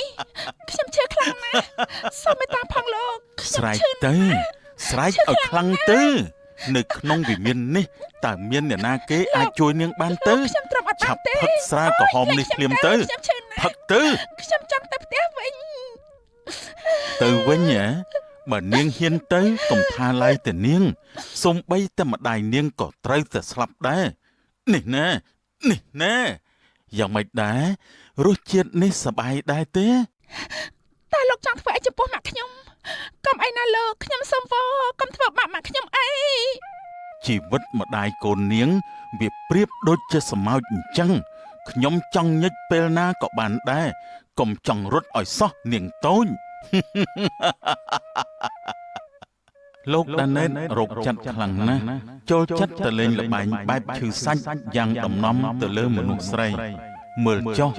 Speaker 2: ខ្ញុំឈឺខ្លាំងណាស់សូមមេត្តាផងលោក
Speaker 1: ស្រែកទៅស្រែកឲ្យខ្លាំងទៅនៅក្នុងវិមាននេះតើមានអ្នកណាគេអាចជួយនាងបានទៅ
Speaker 2: ខ្ញុំទ្រាំអត់បាន
Speaker 1: ឆាប់
Speaker 2: ទេ
Speaker 1: ផឹកស្រាក្រហមនេះភ្លាមទៅ
Speaker 2: ខ្ញុំឈឺណាស់
Speaker 1: ផឹកទៅ
Speaker 2: ខ្ញុំចង់ទៅផ្ទះវិញ
Speaker 1: ទៅវិញហ៎បើនាងហ៊ានទៅកុំថាឡើយតែនាងសូម្បីតែម្ដាយនាងក៏ត្រូវតែស្លាប់ដែរនេះណាយ៉ាងម៉េចដែររសជាតិនេះសប្បាយដែរទេ
Speaker 2: តើលោកចង់ធ្វើអីចំពោះម៉ាក់ខ្ញុំកុំអីណាលោកខ្ញុំសុំវកុំធ្វើបាបម៉ាក់ខ្ញុំអី
Speaker 1: ជីវិតម្ដាយកូននាងវាប្រៀបដូចជាស្រមោចអញ្ចឹងខ្ញុំចង់ញិចពេលណាក៏បានដែរកុំចង់រត់ឲ្យសោះនាងតូច លោកដាណេតរោគចិត្តខ្លាំងណាស់ចូលចិត្តទៅលេងល្បែងបែបឈឺសាច់យ៉ាងដំណំទៅលើមនុស្សស្រីមើលចុះ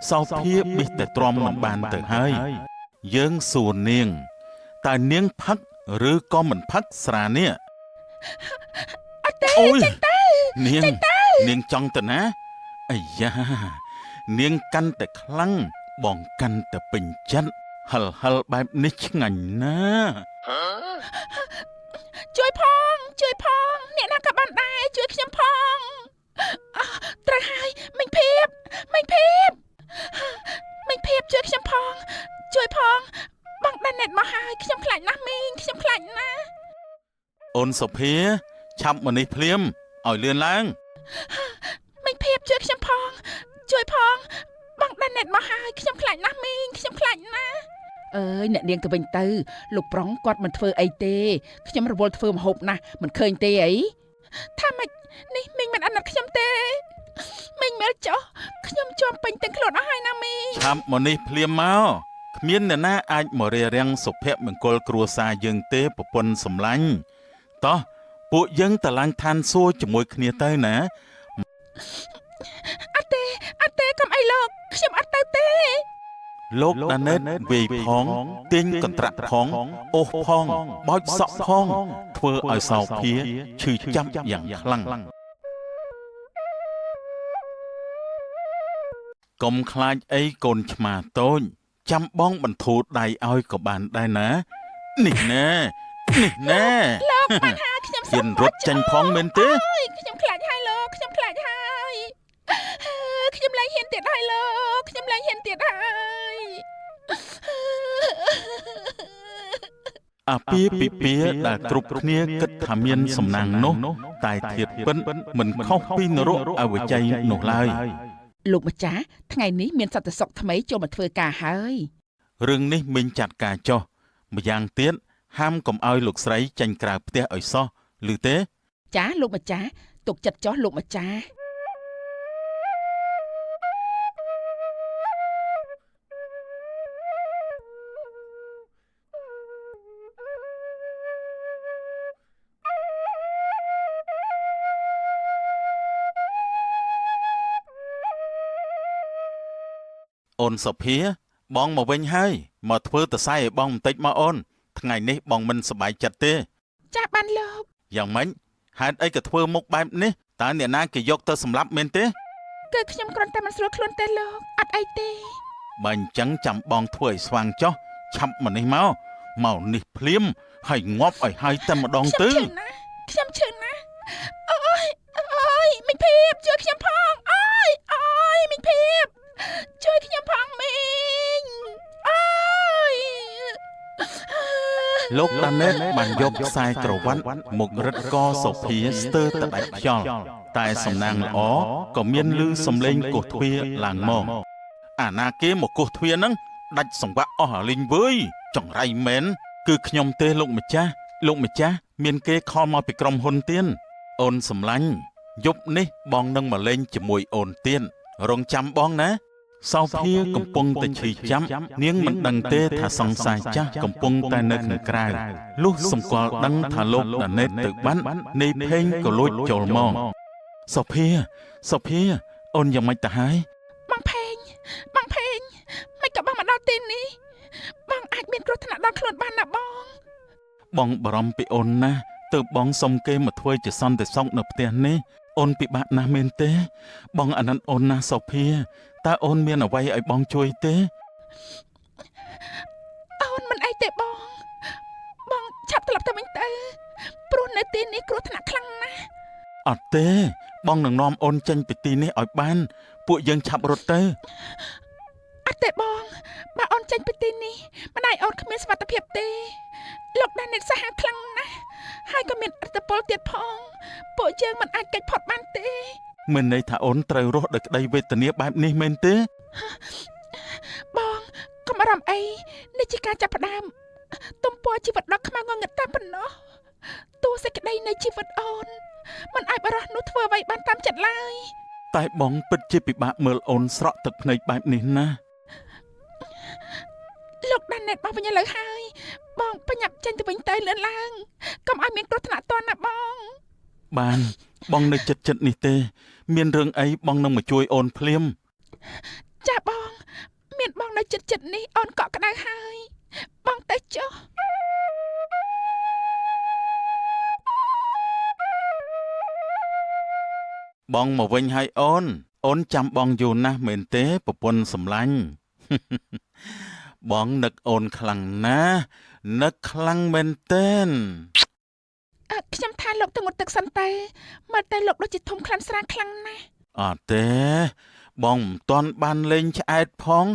Speaker 1: សោភាបិះតែទ្រាំមិនបានទៅហើយយើងសួរនាងតើនាងផឹកឬក៏មិនផឹកស្រានេះ
Speaker 2: អត់ទេ
Speaker 1: អូយ
Speaker 2: ចេញទៅ
Speaker 1: នាងចង់ទៅណាអាយ៉ានាងកាន់តែខ្លាំងបងកាន់តែពេញចិត្តហិលបែបនេះឆ្ងាញ់ណាស់
Speaker 2: ជួយផងអ្នកណាក៏បានដែរជួយខ្ញុំផងត្រូវហើយមិញភៀបជួយខ្ញុំផងជួយផងបងដាណេតមកហើយខ្ញុំខ្លាចណាស់មីងខ្ញុំខ្លាចណាស់
Speaker 1: អូនសុភាឆាប់មកនេះភ្លាមឲ្យលឿនឡើង
Speaker 2: មិញភៀបជួយខ្ញុំផងបងដាណេតមកហើយខ្ញុំខ្លាចណាស់មីងខ្ញុំខ្លាចណាស់អើយអ្នកនាងទៅវិញទៅលោកប្រុងគាត់មិនធ្វើអីទេខ្ញុំរវល់ធ្វើម្ហូបណាស់មិនឃើញទេអីថាម៉េចនេះមីងមិនអាណិតខ្ញុំទេមីងមើលចុះខ្ញុំជាប់ពេញទាំងខ្លួនអស់ហើយណាមីង
Speaker 1: ឆាប់មកនេះភ្លាមមកគ្មានអ្នកណាអាចមករារាំងសុភមង្គលគ្រួសារយើងទេប្រពន្ធសម្លាញ់តោះពួកយើងតឡើងឋានសួគ៌ជាមួយគ្នាទៅណា
Speaker 2: អត់ទេកុំអីលោកខ្ញុំអត់ទៅទេ
Speaker 1: លោកដាណេតវាយផងទាញកន្ត្រាក់ផងអូសផងបោចសក់ផងធ្វើឲ្យសោភាឈឺចាប់យ៉ាងខ្លាំងកុំខ្លាចអីកូនឆ្មាតូចចាំបងបន្ធូរដៃឲ្យក៏បានដែរណានេះណា
Speaker 2: លោកបានហើយខ្ញុំសុំ
Speaker 1: ហ៊ានរត់ចេញផងមែនទេ
Speaker 2: អើយខ្ញុំខ្លាចហើយលោកខ្ញុំខ្លាចហើយខ្ញុំឡើងហ៊ានទៀតហើយលោកខ្ញុំឡើងហ៊ានទៀតហើយ
Speaker 1: អាពាហ៍ពិពាហ៍ដែលគ្រប់គ្នាគិតថាមានសំណាងនោះតែធៀបពិតមិនខុសពីនរកអវជ័យនោះឡើយ
Speaker 2: លោកម្ចាស់ថ្ងៃនេះមានសត្វសុកថ្មីចូលមកធ្វើការហើយ
Speaker 1: រឿងនេះមិញចាត់ការចុះម្យ៉ាងទៀតហាមកុំឲ្យលោកស្រីចេញក្រៅផ្ទះឲ្យសោះឮទេ
Speaker 2: ចាលោកម្ចាស់ទុកចិត្តចុះលោកម្ចាស់
Speaker 1: អូនសុភាបងមកវិញហើយមកធ្វើតសៃឲ្យបងបន្តិចមកអូនថ្ងៃនេះបងមិនសប្បាយចិត្តទេ
Speaker 2: ចាបានលោក
Speaker 1: យ៉ាងម៉េចហេតុអីក៏ធ្វើមុខបែបនេះតើអ្នកណាគេយកទៅសម្លាប់មែនទេ
Speaker 2: គឺខ្ញុំគ្រាន់តែមិនស្រួលខ្លួនទេលោកអត់អីទេ
Speaker 1: បើអញ្ចឹងចាំបងធ្វើឲ្យស្វាងចុះឆាប់មកនេះមកនេះភ្លាមហើយងាប់ឲ្យហើយតែម្ដងទៅ
Speaker 2: ខ្ញុំឈឺណាស់អូយមិញភៀបជួយខ្ញុំផងអូយមិញភៀបជួយខ្ញុំផងមីងអូយ
Speaker 1: លោកដាណេតបានយកខ្សែក្រវ៉ាត់មករឹតកសុភាស្ទើរតែដាច់ខ្យល់តែសំណាងល្អក៏មានឮសំឡេងគោះទ្វារឡើងមកអាណាគេមកគោះទ្វារហ្នឹងដាច់សង្វាក់អស់អាលីងវើយចង្រៃមែនគឺខ្ញុំទេលោកម្ចាស់មានគេខលមកពីក្រុមហ៊ុនទៀនអូនសំឡាញ់យប់នេះបងនឹងមកលេងជាមួយអូនទៀនរងចាំបងណាសោភាកំពុងតែឈឺចាប់នាងមិនដឹងទេថាសង្សារចាស់កំពុងតែនៅខាងក្រៅលុះសម្គាល់ដឹងថាលោកដាណេតទៅបាននៃភេងក៏លួចចូលមកសោភាអូនយ៉ាងម៉េចទៅហើយ
Speaker 2: បងភេងមិនក៏បងមកដល់ទីនេះបងអាចមានគ្រោះថ្នាក់ដល់ខ្លួនបានណាបង
Speaker 1: បងបារម្ភពីអូនណាស់ទើបបងសុំគេមកធ្វើជាសន្តិសុខនៅផ្ទះនេះអូនពិបាកណាស់មែនទេបងអាណិតអូនណាស់សោភាតើអូនមានអ្វីឲ្យបងជួយទេ
Speaker 2: អូនមិនអីទេបង ព្រោះនៅទីនេះគ្រោះថ្នាក់ខ្លាំងណាស់
Speaker 1: អត់ទេបងនឹងនាំអូនចេញពីទីនេះឲ្យបានពួកយើងឆាប់រត់ទៅ
Speaker 2: អត់ទេបងបើអូនចេញពីទីនេះម្ដាយអូនគ្មានសុវត្ថិភាពទេលោកដាននេះសាហាវខ្លាំងណាស់ហើយក៏មានឥទ្ធិពលទៀតផងពួកយើងមិនអាចគេចផុតបានទេ
Speaker 1: មានន័យថាអូនត្រូវរស់ដោយក្តីវេទនាបែបនេះមែនទេ
Speaker 2: បងកុំអារម្មណ៍អីនេះជាការចាប់ផ្ដើមទំព័រជីវិតដ៏ខ្មៅងងឹតតែប៉ុណ្ណោះទោះសេចក្តីនៃជីវិតអូនមិនអាចបរោះនោះធ្វើអ្វីបានតាមចិត្តឡើយ
Speaker 1: តែបងពិតជាពិបាកមើលអូនស្រក់ទឹកភ្នែកបែបនេះណា
Speaker 2: លោកដានណេតបងវិញឥឡូវហើយបងបញ្ញាប់ចេញទៅវិញទៅលឿនឡើងកុំឲ្យមានគ្រោះថ្នាក់តន់ណាបង
Speaker 1: បានបងនៅចិត្តនេះទេមានរឿងអីបងនឹងមកជួយអូនភ្លាម
Speaker 2: ចាបងមានបងនៅចិត្តនេះអូនកក់ក្ដៅហើយបងទៅចុះ
Speaker 1: បងមកវិញហើយអូនចាំបងយូរណាស់មែនទេប្រពន្ធសម្លាញ់ បងនឹកអូនខ្លាំងណាស់នឹកខ្លាំងមែនទែន
Speaker 2: ខ្ញុំថាលោកទៅងត់ទឹកសិនទៅមើលទៅលោកដូចជាធំខ្លាំងស្រាខ្លាំងណាស់
Speaker 1: អត់ទេបងមិនទាន់បានលេងឆ្អែតផង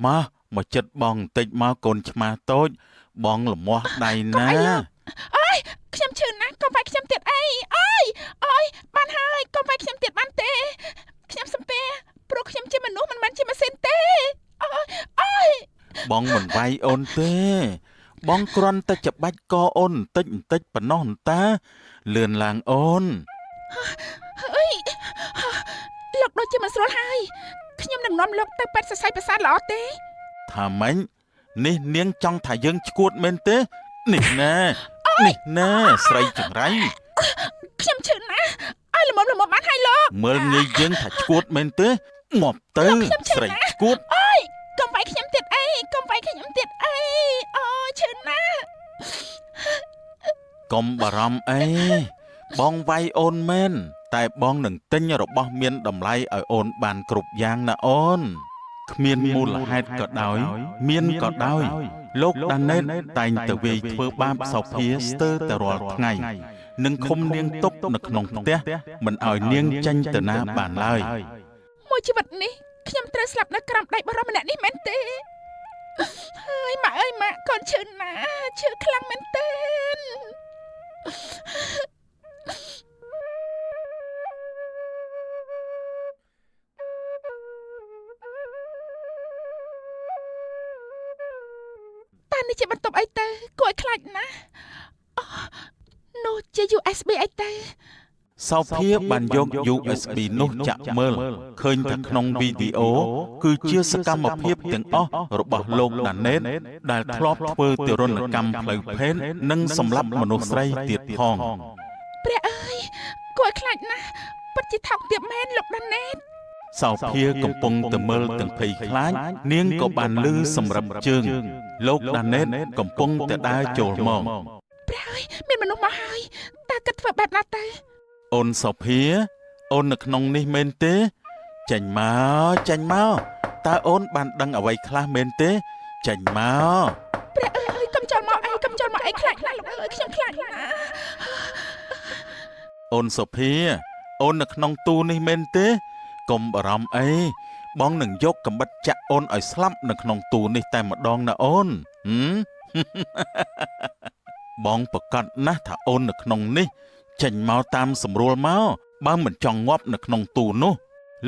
Speaker 1: មកចិត្តបងបន្តិចមកកូនឆ្មាតូចបងលមាស់ដៃណា
Speaker 2: អើយខ្ញុំឈឺណាស់កុំវាយខ្ញុំទៀតអីអើយបានហើយកុំវាយខ្ញុំទៀតបានទេខ្ញុំសំពេព្រោះខ្ញុំជាមនុស្សមិនមែនជាម៉ាស៊ីនទេអើយ
Speaker 1: បងមិនវាយអូនទេបងគ្រាន់តែច្បាច់កអូនបន្តិចប៉ុណ្ណោះតាលឿនឡើងអូន
Speaker 2: អើយលោកដូចជាមិនស្រួលហើយខ្ញុំនឹងនាំលោកទៅពេទ្យសរសៃប្រសាទល្អទេ
Speaker 1: ថាម៉េចនេះនាងចង់ថាយើងឈួតមែនទេនេះណែស្រីចង្រៃ
Speaker 2: ខ្ញុំឈឺណាស់ឲ្យល្មមបានហើយលោក
Speaker 1: មើលងាយយើងថាឈួតមែនទេងាប់ទៅស្រីឈួត
Speaker 2: អើយកុំវាយខ្ញុំទៀតអីកុំវាយខ្ញុំទៀតអីអូឈឺណាស់
Speaker 1: កុំបារម្ភអីបងវាយអូនមែនតែបងនឹងទិញរបស់មានតម្លៃឲ្យអូនបានគ្រប់យ៉ាងណាអូនគ្មានមូលហេតុក៏ដោយមានក៏ដោយលោកដាណេតតែងតែវាយធ្វើបាបសោភាស្ទើរតែរាល់ថ្ងៃនឹងឃុំនាងទុកនៅក្នុងផ្ទះមិនឲ្យនាងចេញទៅណាបានឡើយ
Speaker 2: មួយជីវិតនេះខ្ញុំត្រូវស្លាប់នៅក្រោមដៃបរិម្នាក់នេះមែនទេហើយម៉ាក់អើយម៉ាក់កូនឈឺណាស់ឈឺខ្លាំងមែនទេ តានេះជាបន្ទប់អីទៅគួរឲ្យខ្លាចណាស់នោះជា USB អីទៅ
Speaker 1: សោភាបានយក USB នោះចាក់មើលឃើញថាក្នុងវីដេអូគឺជាសកម្មភាពទាំងអស់របស់លោកដាណេតដែលធ្លាប់ធ្វើទារុណកម្មផ្លូវភេទនិងសម្លាប់មនុស្សស្រីទៀតផង
Speaker 2: ព្រះអើយគួរឲ្យខ្លាចណាស់ពិតជាថោកទាបមែនលោកដាណេត
Speaker 1: សោភាកំពុងតែមើលទាំងភ័យខ្លាចនាងក៏បានលឺសម្រាប់ជើងលោកដាណេតកំពុងតែដើរចូលមក
Speaker 2: ព្រះអើយមានមនុស្សមកហើយតើគិតធ្វើបែបណាទៅ
Speaker 1: អូនសោភាអូននៅក្នុងនេះមែនទេចេញមកតើអូនបានដឹងអ្វីខ្លះមែនទេចេញមក
Speaker 2: ព្រះអើយកុំចូលមកអីខ្លាចណាស់លោកអើយខ្ញុំខ្លាចណាស់
Speaker 1: អូនសូភាអូននៅក្នុងទូនេះមែនទេកុំបារម្ភអីបងនឹងយកកាំបិតចាក់អូនឲ្យស្លាប់នៅក្នុងទូនេះតែម្ដងណាអូនបងប្រកាសណាស់ថាអូននៅក្នុងនេះចេញមកតាមស្រួលមកបើមិនចង់ងាប់នៅក្នុងទូនោះ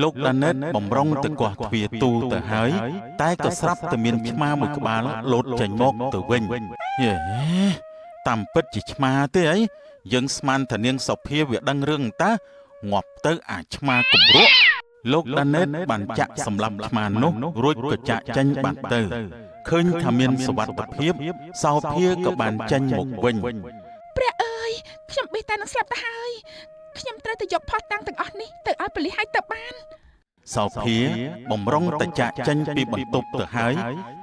Speaker 1: លោកដាណេតបំរុងទៅគាស់ទ្វារទូទៅហើយតែក៏ស្រាប់តែមានឆ្មាមួយក្បាលលោតចេញមកទៅវិញយេតាមពិតជាឆ្មាទេអីយើងស្មានថានាងសុភាវាដឹងរឿងតាងាប់ទៅអាឆ្មាគំរក់លោកដាណេតបានចាក់សម្លាប់ឆ្មានោះរួចក៏ចាក់ចេញបាត់ទៅឃើញថាមានសុវត្ថិភាពសោភាក៏បានចេញមកវិញ
Speaker 2: ព្រះអើយខ្ញុំបេះតែនឹងស្លាប់ទៅហើយខ្ញុំត្រូវទៅយកផុសតាំងទាំងអស់នេះទៅឲ្យប៉ូលីសឲ្យទៅបាន
Speaker 1: សោភាបំរុងតែចាក់ចេញពីបន្ទប់ទៅហើយ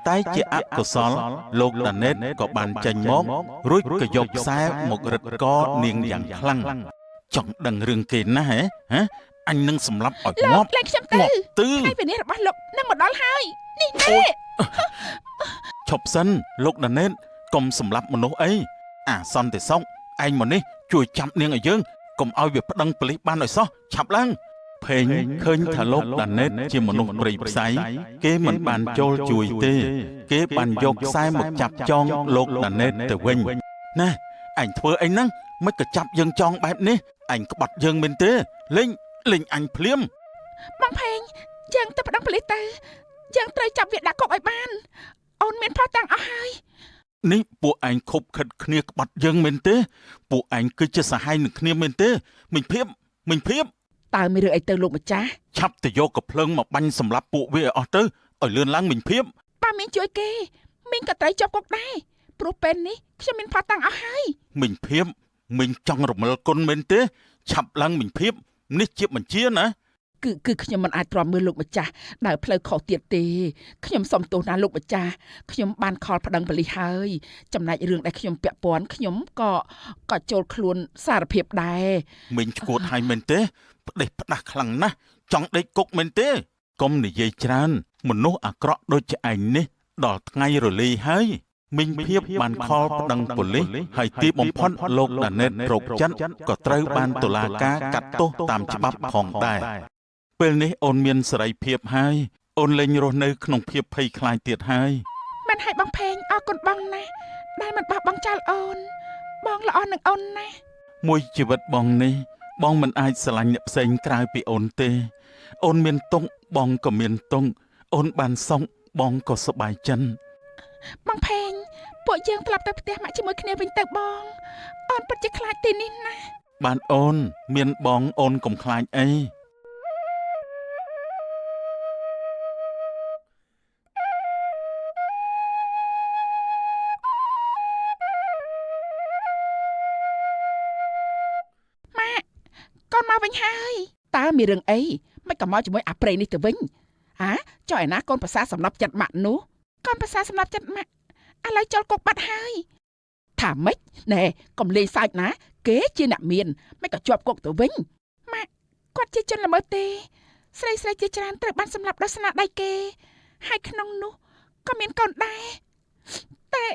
Speaker 1: តែជាអកុសលលោកដាណេតក៏បានចេញមករួចក៏យកខ្សែមករឹតកនាងយ៉ាងខ្លាំងចង់ដឹងរឿងគេណាស់ហ៎អញនឹងសម្លាប់ឲ្យងាប់
Speaker 2: លែងខ្ញុំទៅថ្ងៃវិនិច្ឆ័យរបស់លោកនឹងមកដល់ហើយនេះទេ
Speaker 1: ឈប់សិនលោកដាណេតកុំសម្លាប់មនុស្សអីអាសន្តិសុខ ឯងមកនេះជួយចាប់នាងឲ្យយើងកុំឲ្យវាប្តឹងប៉ូលីសបានឲ្យសោះឆាប់ឡើងភេងឃើញថាលោកដាណេតជាមនុស្សព្រៃផ្សៃគេមិនបានចូលជួយទេគេបានយកខ្សែមកចាប់ចងលោកដាណេតទៅវិញណាអញធ្វើអីហ្នឹងមិនក៏ចាប់យើងចងបែបនេះអញក្បត់យើងមែនទេលេងអញភ្លាម
Speaker 2: បងផេងយើងទៅប្តឹងប៉ូលីសទៅយើងត្រូវចាប់វាដាក់គុកឲ្យបានអូនមានផុសតាំងអស់ហើយ
Speaker 1: នេះពួកឯងខົບខិតគ្នាក្បត់យើងមែនទេពួកឯងគឺជាសហាយនឹងគ្នាមែនទេមិញភៀប
Speaker 2: តើមានរឿងអីទៅលោកម្ចាស់
Speaker 1: ឆាប់ទៅយកកំភ្លើងមកបាញ់សម្លាប់ពួកវាឲ្យអស់ទៅឲ្យលឿនឡើងមិញភៀប
Speaker 2: ប៉ាមានជួយគេមីងក៏ត្រូវជាប់គុកដែរព្រោះពេលនេះខ្ញុំមានផុសតាំងអស់ហើយ
Speaker 1: មិញភៀបមិញចង់រមិលគុណមែនទេឆាប់ឡើងមិញភៀបនេះជាបញ្ជាណា
Speaker 2: គឺខ្ញុំមិនអាចទ្រាំមើលលោកម្ចាស់ដើរផ្លូវខុសទៀតទេខ្ញុំសុំទោសណាលោកម្ចាស់ខ្ញុំបានខលប្តឹងប៉ូលីសហើយចំណែករឿងដែលខ្ញុំពាក់ព័ន្ធខ្ញុំក៏ចូលខ្លួនសារភាពដែរ
Speaker 1: មិញឈួតហើយមែនទេផ្ដេសផ្ដាស់ខ្លាំងណាស់ចង់ដេកគុកមែនទេកុំនិយាយច្រើនមនុស្សអាក្រក់ដូចជាឯងនេះដល់ថ្ងៃរលីហើយមិញភៀបបានខលប្តឹងប៉ូលីសហើយទីបំផុតលោកដាណេតរោគចិត្តក៏ត្រូវបានតុលាការកាត់ទោសតាមច្បាប់ផងដែរពេលនេះអូនមានសេរីភាពហើយអូនលែងរស់នៅក្នុងភាពភ័យខ្លាចទៀតហើយ
Speaker 2: មិនឲ្យបងផេងអរគុណបងណាស់ដែលមិនបោះបង់ចោលអូនបងល្អនឹងអូនណាស់
Speaker 1: មួយជីវិតបងនេះបងមិនអាចស្រឡាញ់អ្នកផ្សេងក្រៅពីអូនទេអូនមានទុកបងក៏មានទុកអូនបានសុខបងក៏សប្បាយចិត្ត
Speaker 2: បងផេងពួកយើងត្រឡប់ទៅផ្ទះម៉ាក់ជាមួយគ្នាវិញទៅបងអូនពិតជាខ្លាចទីនេះណាស់
Speaker 1: បានអូនមានបងអូនកុំខ្លាចអី
Speaker 2: កូនមកវិញហើយតើមានរឿងអីមិនក៏មកជាមួយអាប្រេងនេះទៅវិញចុះឯណាកូនប្រសាសម្រាប់ចិត្តម៉ាក់នោះកូនប្រសាសម្រាប់ចិត្តម៉ាក់ឥឡូវចូលគុកបាត់ហើយថាម៉េចណែកុំលេងសើចណាគេជាអ្នកមានមិនក៏ជាប់គុកទៅវិញម៉ាក់គាត់ជាជនល្មើសទេស្រីជាច្រើនត្រូវបានសម្លាប់ដោយស្នាដៃគេហើយក្នុងនោះក៏មានកូនដែរតែ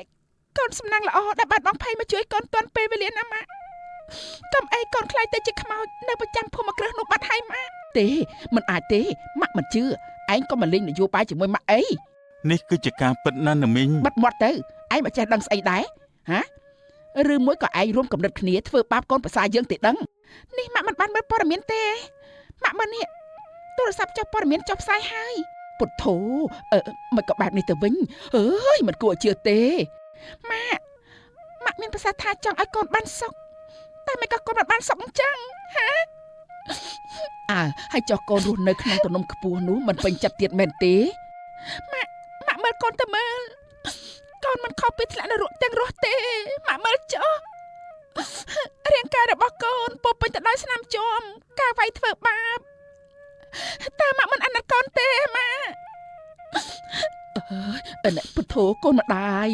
Speaker 2: កូនសំណាងល្អដែលបានបងភ័យមកជួយកូនទាន់ពេលវេលាណាម៉ាក់ កុំអីកូនខ្លាចទៅជាខ្មោចនៅប្រចាំភូមិគ្រឹះនោះបាត់ហើយម៉ាក់ទេមិនអាចទេម៉ាក់មិនជឿឯងក៏មិនលេងនយោបាយជាមួយម៉ាក់អី
Speaker 1: នេះគឺជាការពិតណាស់ណាមីង
Speaker 2: បាត់មាត់ទៅឯងមិនចេះដឹងស្អីដែរឬមួយក៏ឯងរួមកំណត់គ្នាធ្វើបាបកូនប្រសាយើងទេដឹងនេះម៉ាក់មិនបានមើលព័ត៌មានទេម៉ាក់មើលនេះទូរស័ព្ទចុះព័ត៌មានចុះផ្សាយហើយពុទ្ធោមិនក៏បែបនេះទៅវិញអើយមិនគួរឲ្យជឿទេម៉ាក់មានប្រសាសន៍ថាចង់ឲ្យកូនបានសុខ តែមិនក៏កូនបានសុខអញ្ចឹងហើយចុះកូនរស់នៅក្នុងទំនំខ្ពស់នោះមិនពេញចិត្តទៀតមែនទេម៉ាក់មើលកូនទៅមើលកូនមិនខុសពីធ្លាក់នរកទាំងរស់ទេម៉ាក់មើលចុះរាងកាយរបស់កូនពោពេញទៅដោយស្នាមជាំការវាយធ្វើបាបតើម៉ាក់មិនអាណិតកូនទេម៉ាក់អ្នកពុទ្ធោកូនម្ដាយ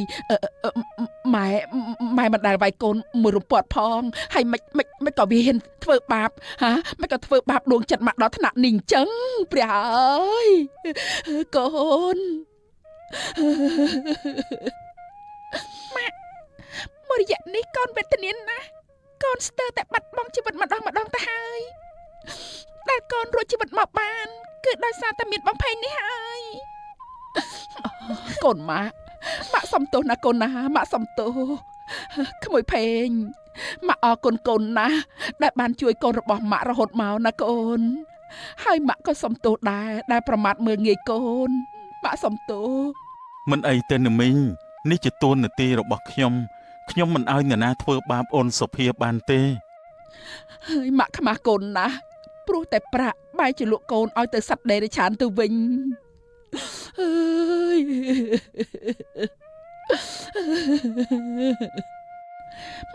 Speaker 2: ម៉ែមិនដែលវាយកូនមួយរំពាត់ផងហើយមិនក៏វាហ៊ានធ្វើបាបមិនក៏ធ្វើបាបដួងចិត្តម៉ាក់ដល់ថ្នាក់នេះអញ្ចឹងព្រះអើយកូនម៉ាក់មួយរយៈនេះកូនវេទនាណាស់កូនស្ទើរតែបាត់បង់ជីវិតម្ដងទៅហើយដែលកូនរួចជីវិតមកបានគឺដោយសារតែមានបំភ័យនេះហើយកូនម៉ាក់សំទោសណាកូនណាម៉ាក់សំទោសក្មួយផេងម៉ាក់អរគុណកូនណាស់ដែលបានជួយកូនរបស់ម៉ាក់រហូតមកណាកូនហើយម៉ាក់ក៏សំទោសដែរដែលប្រមាថមើលងាយកូនម៉ាក់សំទោស
Speaker 1: មិនអីទេណាមីងនេះជាតួនាទីរបស់ខ្ញុំមិនឲ្យអ្នកណាធ្វើបាបអូនសុភាបានទេ
Speaker 2: ហើយម៉ាក់ខ្មាស់កូនណាស់ព្រោះតែប្រាក់បែរជាលក់កូនឲ្យទៅសត្វដេរឆានទៅវិញអើយ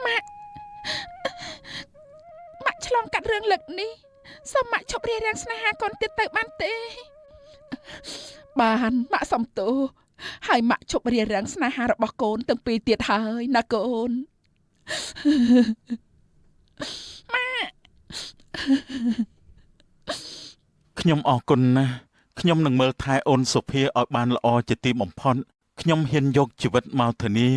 Speaker 2: ម៉ាក់ឆ្លងកាត់រឿងលឹកនេះសូមម៉ាក់ឈប់រារាំងស្នេហាកូនទៀតទៅបានទេបានម៉ាក់សំទោសហើយម៉ាក់ឈប់រារាំងស្នេហារបស់កូនទាំងពីរទៀតហើយណាកូនម៉ាក់
Speaker 1: ខ្ញុំអរគុណណាស់ខ្ញុំនឹងមើលថែអូនសុភាឲ្យបានល្អជាទីបំផុតខ្ញុំហ៊ានយកជីវិតមកធានា